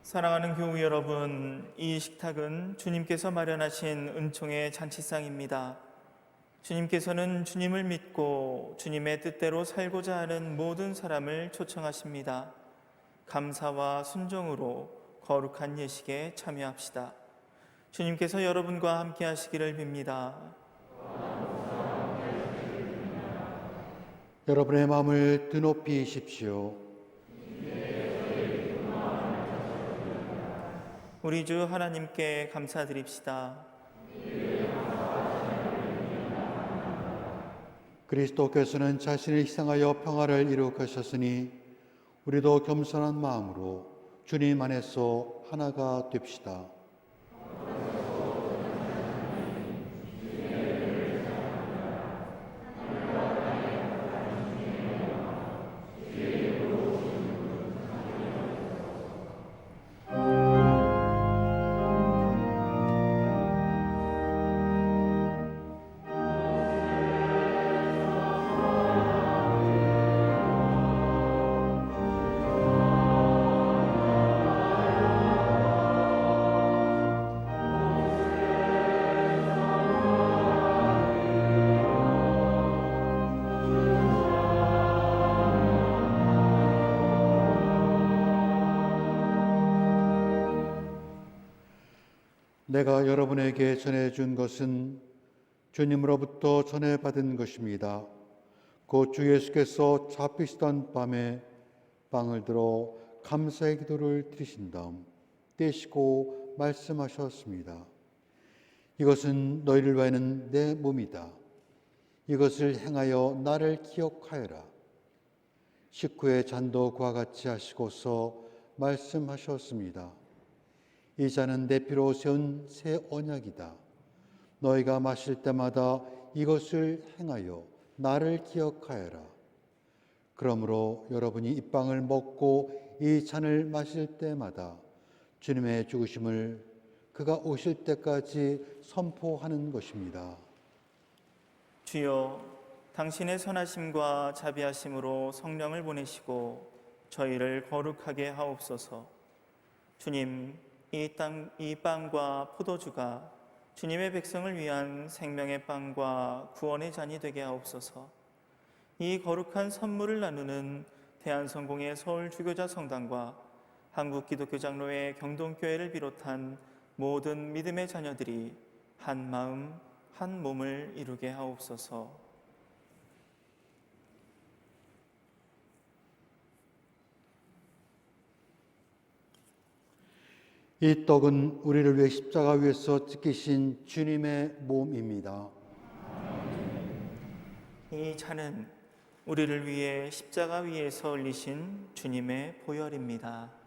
사랑하는 교우 여러분, 이 식탁은 주님께서 마련하신 은총의 잔치상입니다. 주님께서는 주님을 믿고 주님의 뜻대로 살고자 하는 모든 사람을 초청하십니다. 감사와 순종으로 거룩한 예식에 참여합시다. 주님께서 여러분과 함께 하시기를 빕니다. 여러분의 마음을 드높이십시오. 우리 주 하나님께 감사드립시다. 그리스도께서는 자신을 희생하여 평화를 이루셨으니 우리도 겸손한 마음으로 주님 안에서 하나가 됩시다. 내가 여러분에게 전해준 것은 주님으로부터 전해받은 것입니다. 곧 주 예수께서 잡히시던 밤에 빵을 들어 감사의 기도를 드리신 다음 떼시고 말씀하셨습니다. 이것은 너희를 위하는 내 몸이다. 이것을 행하여 나를 기억하여라. 식후에 잔도 그와 같이 하시고서 말씀하셨습니다. 이 잔은 내 피로 세운 새 언약이다. 너희가 마실 때마다 이것을 행하여 나를 기억하여라. 그러므로 여러분이 이 빵을 먹고 이 잔을 마실 때마다 주님의 죽으심을 그가 오실 때까지 선포하는 것입니다. 주여, 당신의 선하심과 자비하심으로 성령을 보내시고 저희를 거룩하게 하옵소서. 주님, 이 빵과 포도주가 주님의 백성을 위한 생명의 빵과 구원의 잔이 되게 하옵소서. 이 거룩한 선물을 나누는 대한성공의 서울주교자 성당과 한국기독교장로회 경동교회를 비롯한 모든 믿음의 자녀들이 한 마음 한 몸을 이루게 하옵소서. 이 떡은 우리를 위해 십자가 위에서 찢기신 주님의 몸입니다. 이 잔은 우리를 위해 십자가 위에서 흘리신 주님의 보혈입니다.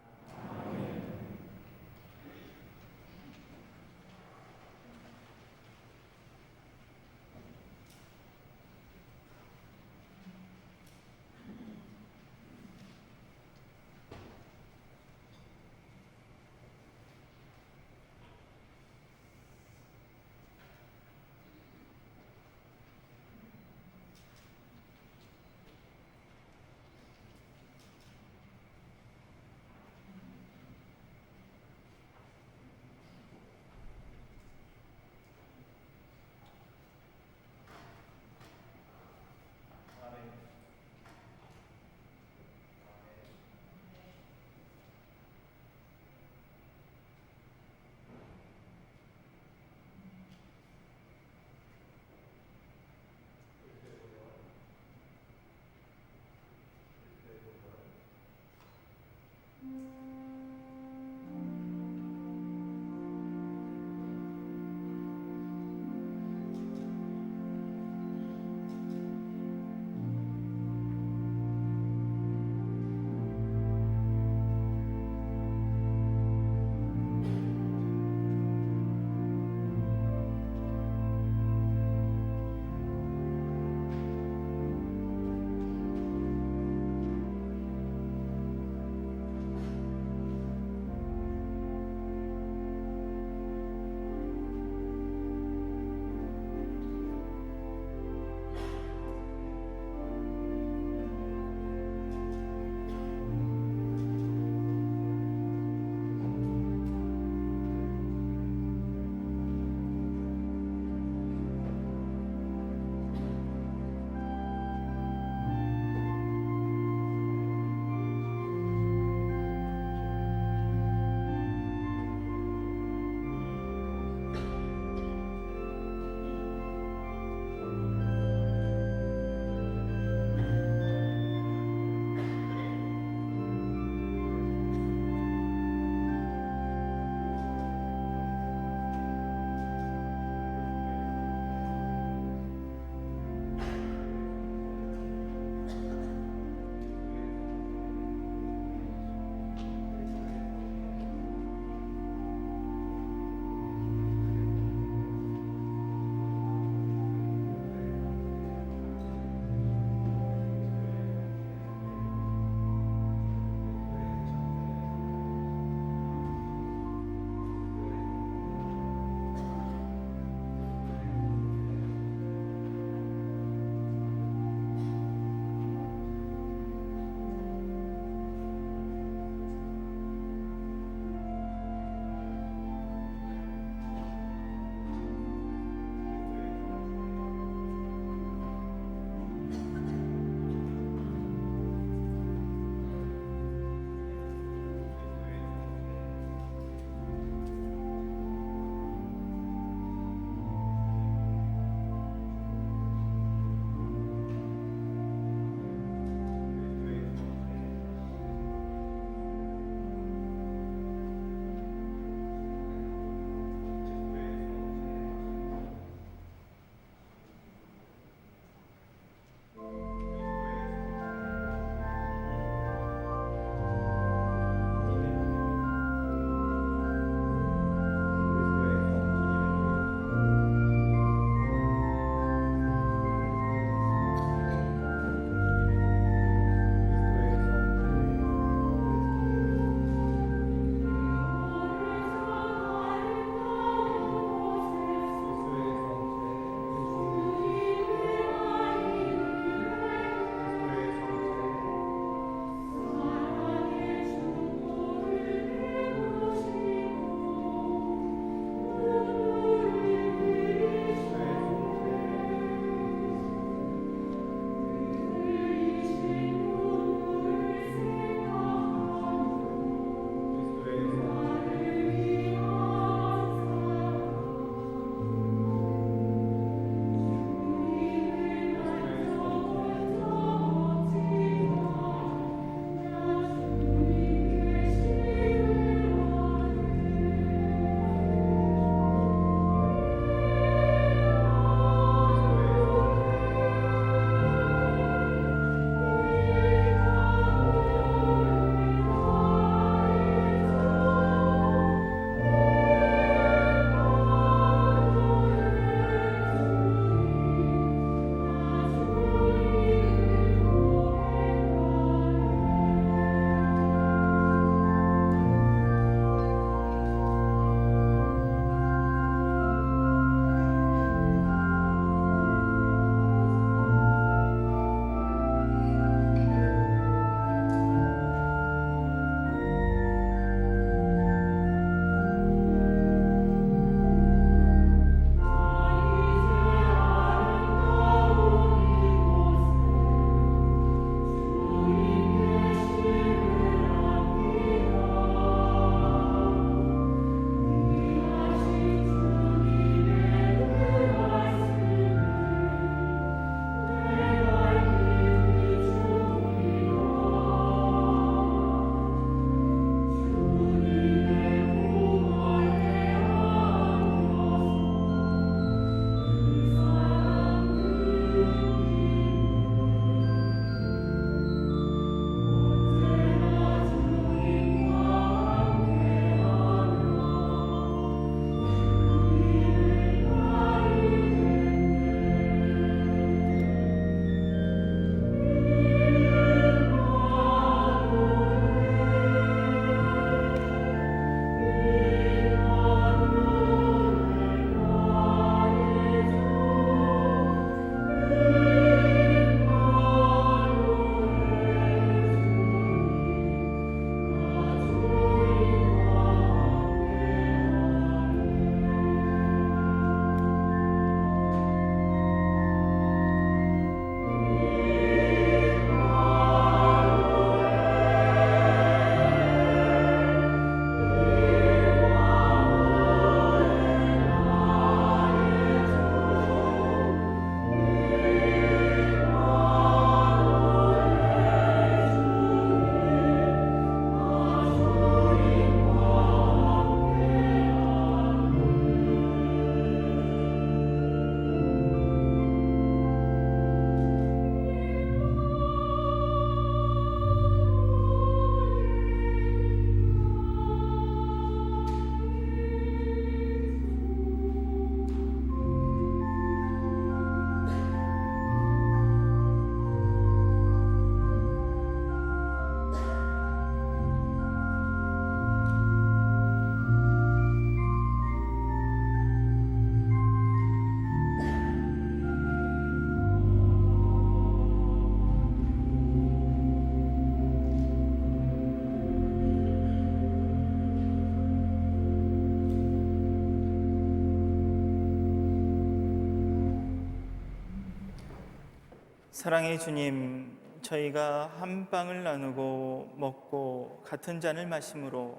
사랑의 주님, 저희가 한 빵을 나누고 먹고 같은 잔을 마심으로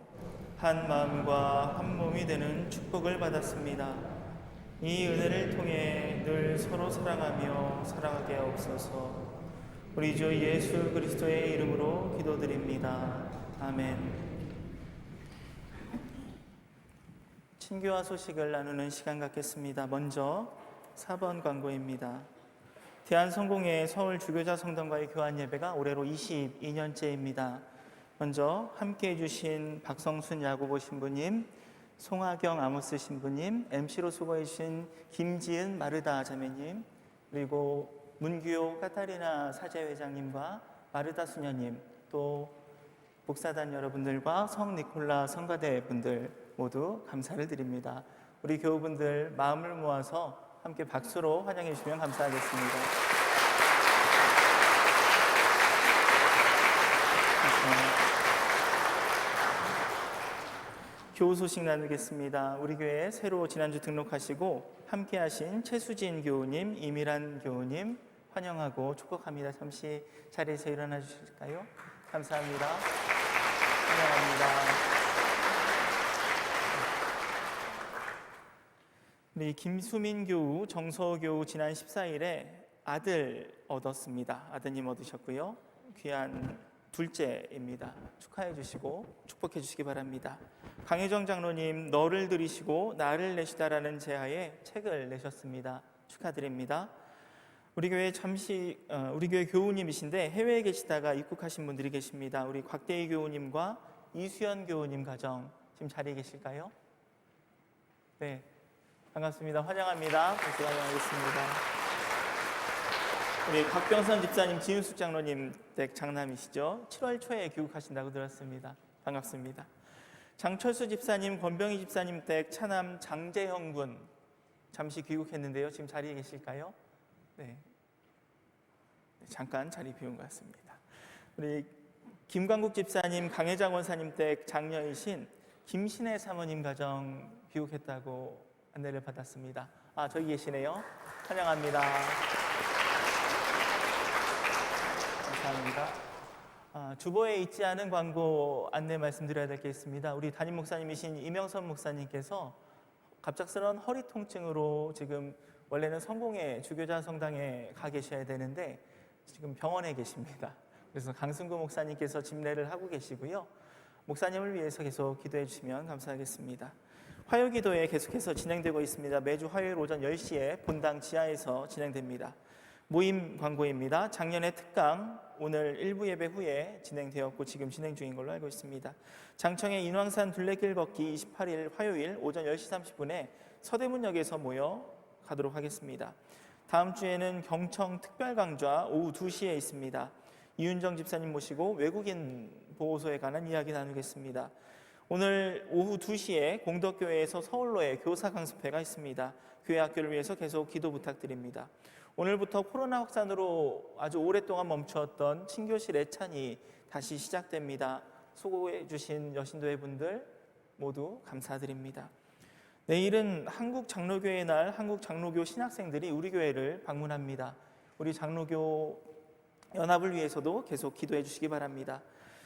한 마음과 한 몸이 되는 축복을 받았습니다. 이 은혜를 통해 늘 서로 사랑하며 살아가게 하옵소서. 우리 주 예수 그리스도의 이름으로 기도드립니다. 아멘. 친교와 소식을 나누는 시간 갖겠습니다. 먼저 4번 광고입니다. 대한성공회 서울 주교자 성당과의 교환 예배가 올해로 22년째입니다. 먼저 함께 해주신 박성순 야구보 신부님, 송하경 아모스 신부님, MC로 수고해주신 김지은 마르다 자매님, 그리고 문규호 카타리나 사제회장님과 마르다 수녀님, 또 목사단 여러분들과 성 니콜라 성가대 분들 모두 감사를 드립니다. 우리 교우분들 마음을 모아서 함께 박수로 환영해 주시면 감사하겠습니다. 교우 소식 나누겠습니다. 우리 교회에 새로 지난주 등록하시고 함께 하신 최수진 교우님, 이미란 교우님 환영하고 축복합니다. 잠시 자리에서 일어나 주실까요? 감사합니다. 환영합니다. 우리 김수민 교우, 정서 교우 지난 14일에 아들 얻었습니다. 아드님 얻으셨고요. 귀한 둘째입니다. 축하해 주시고 축복해 주시기 바랍니다. 강혜정 장로님, 너를 들이시고 나를 내시다라는 제하에 책을 내셨습니다. 축하드립니다. 우리 교회 우리 교회 교우님이신데 해외에 계시다가 입국하신 분들이 계십니다. 우리 곽대희 교우님과 이수연 교우님 가정 지금 자리에 계실까요? 네. 반갑습니다. 환영합니다. 박수 환영하겠습니다. 우리 곽병선 집사님, 지은숙 장로님 댁 장남이시죠? 7월 초에 귀국하신다고 들었습니다. 반갑습니다. 장철수 집사님, 권병희 집사님 댁 차남 장재형 군 잠시 귀국했는데요. 지금 자리에 계실까요? 네. 잠깐 자리 비운 것 같습니다. 우리 김광국 집사님, 강혜장 원사님 댁 장녀이신 김신혜 사모님 가정 귀국했다고 안내를 받았습니다. 저기 계시네요. 환영합니다. 감사합니다. 주보에 있지 않은 광고 안내 말씀드려야 될 게 있습니다. 우리 담임 목사님이신 이명선 목사님께서 갑작스러운 허리 통증으로 지금 원래는 성공회 주교자 성당에 가 계셔야 되는데 지금 병원에 계십니다. 그래서 강승구 목사님께서 집례를 하고 계시고요. 목사님을 위해서 계속 기도해 주시면 감사하겠습니다. 화요기도회 계속해서 진행되고 있습니다. 매주 화요일 오전 10시에 본당 지하에서 진행됩니다. 모임 광고입니다. 작년에 특강 오늘 1부 예배 후에 진행되었고 지금 진행 중인 걸로 알고 있습니다. 장청의 인왕산 둘레길 걷기 28일 화요일 오전 10시 30분에 서대문역에서 모여 가도록 하겠습니다. 다음 주에는 경청 특별강좌 오후 2시에 있습니다. 이윤정 집사님 모시고 외국인 보호소에 관한 이야기 나누겠습니다. 오늘 오후 2시에 공덕교회에서 서울로의 교사 강습회가 있습니다. 교회 학교를 위해서 계속 기도 부탁드립니다. 오늘부터 코로나 확산으로 아주 오랫동안 멈추었던 친교실 애찬이 다시 시작됩니다. 수고해 주신 여신도회 분들 모두 감사드립니다. 내일은 한국장로교회 날 한국장로교 신학생들이 우리 교회를 방문합니다. 우리 장로교 연합을 위해서도 계속 기도해 주시기 바랍니다.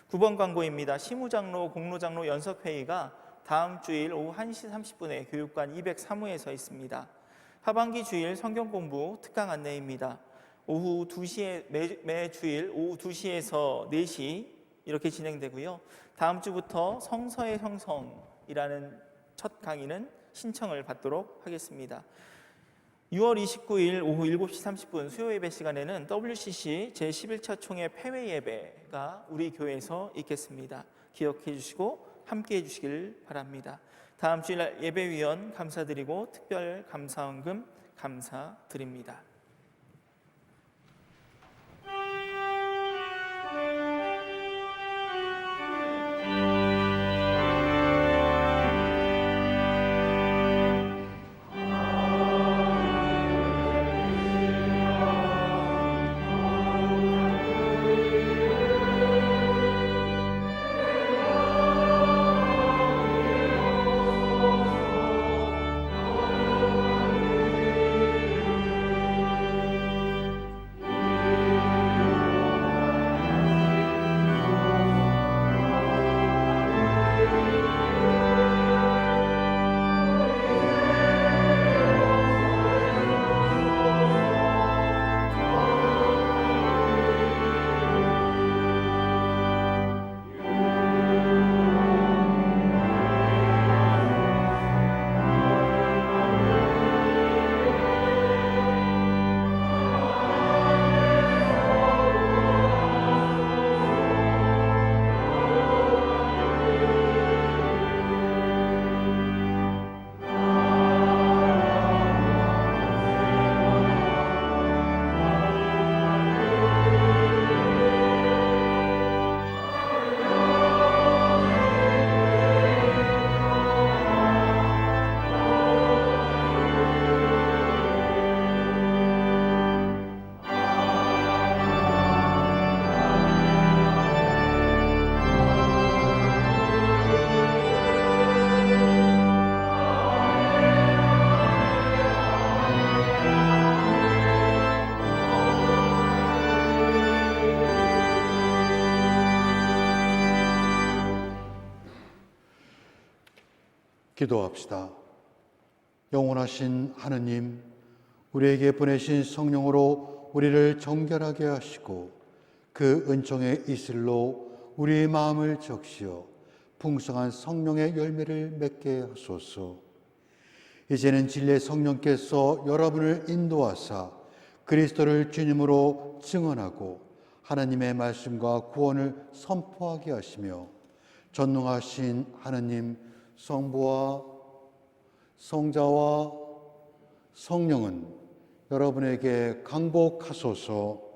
9번 광고입니다. 시무장로, 공로장로 연석회의가 다음 주일 오후 1시 30분에 교육관 203호에서 있습니다. 하반기 주일 성경공부 특강 안내입니다. 오후 2시에 매 주일 오후 2시에서 4시 이렇게 진행되고요. 다음 주부터 성서의 형성이라는 첫 강의는 신청을 받도록 하겠습니다. 6월 29일 오후 7시 30분 수요 예배 시간에는 WCC 제11차 총회 폐회 예배가 우리 교회에서 있겠습니다. 기억해 주시고 함께 해 주시길 바랍니다. 다음 주일 예배위원 감사드리고 특별 감사원금 감사드립니다. 기도합시다. 영원하신 하느님, 우리에게 보내신 성령으로 우리를 정결하게 하시고 그 은총의 이슬로 우리의 마음을 적시어 풍성한 성령의 열매를 맺게 하소서. 이제는 진리의 성령께서 여러분을 인도하사 그리스도를 주님으로 증언하고 하나님의 말씀과 구원을 선포하게 하시며 전능하신 하나님 성부와 성자와 성령은 여러분에게 강복하소서.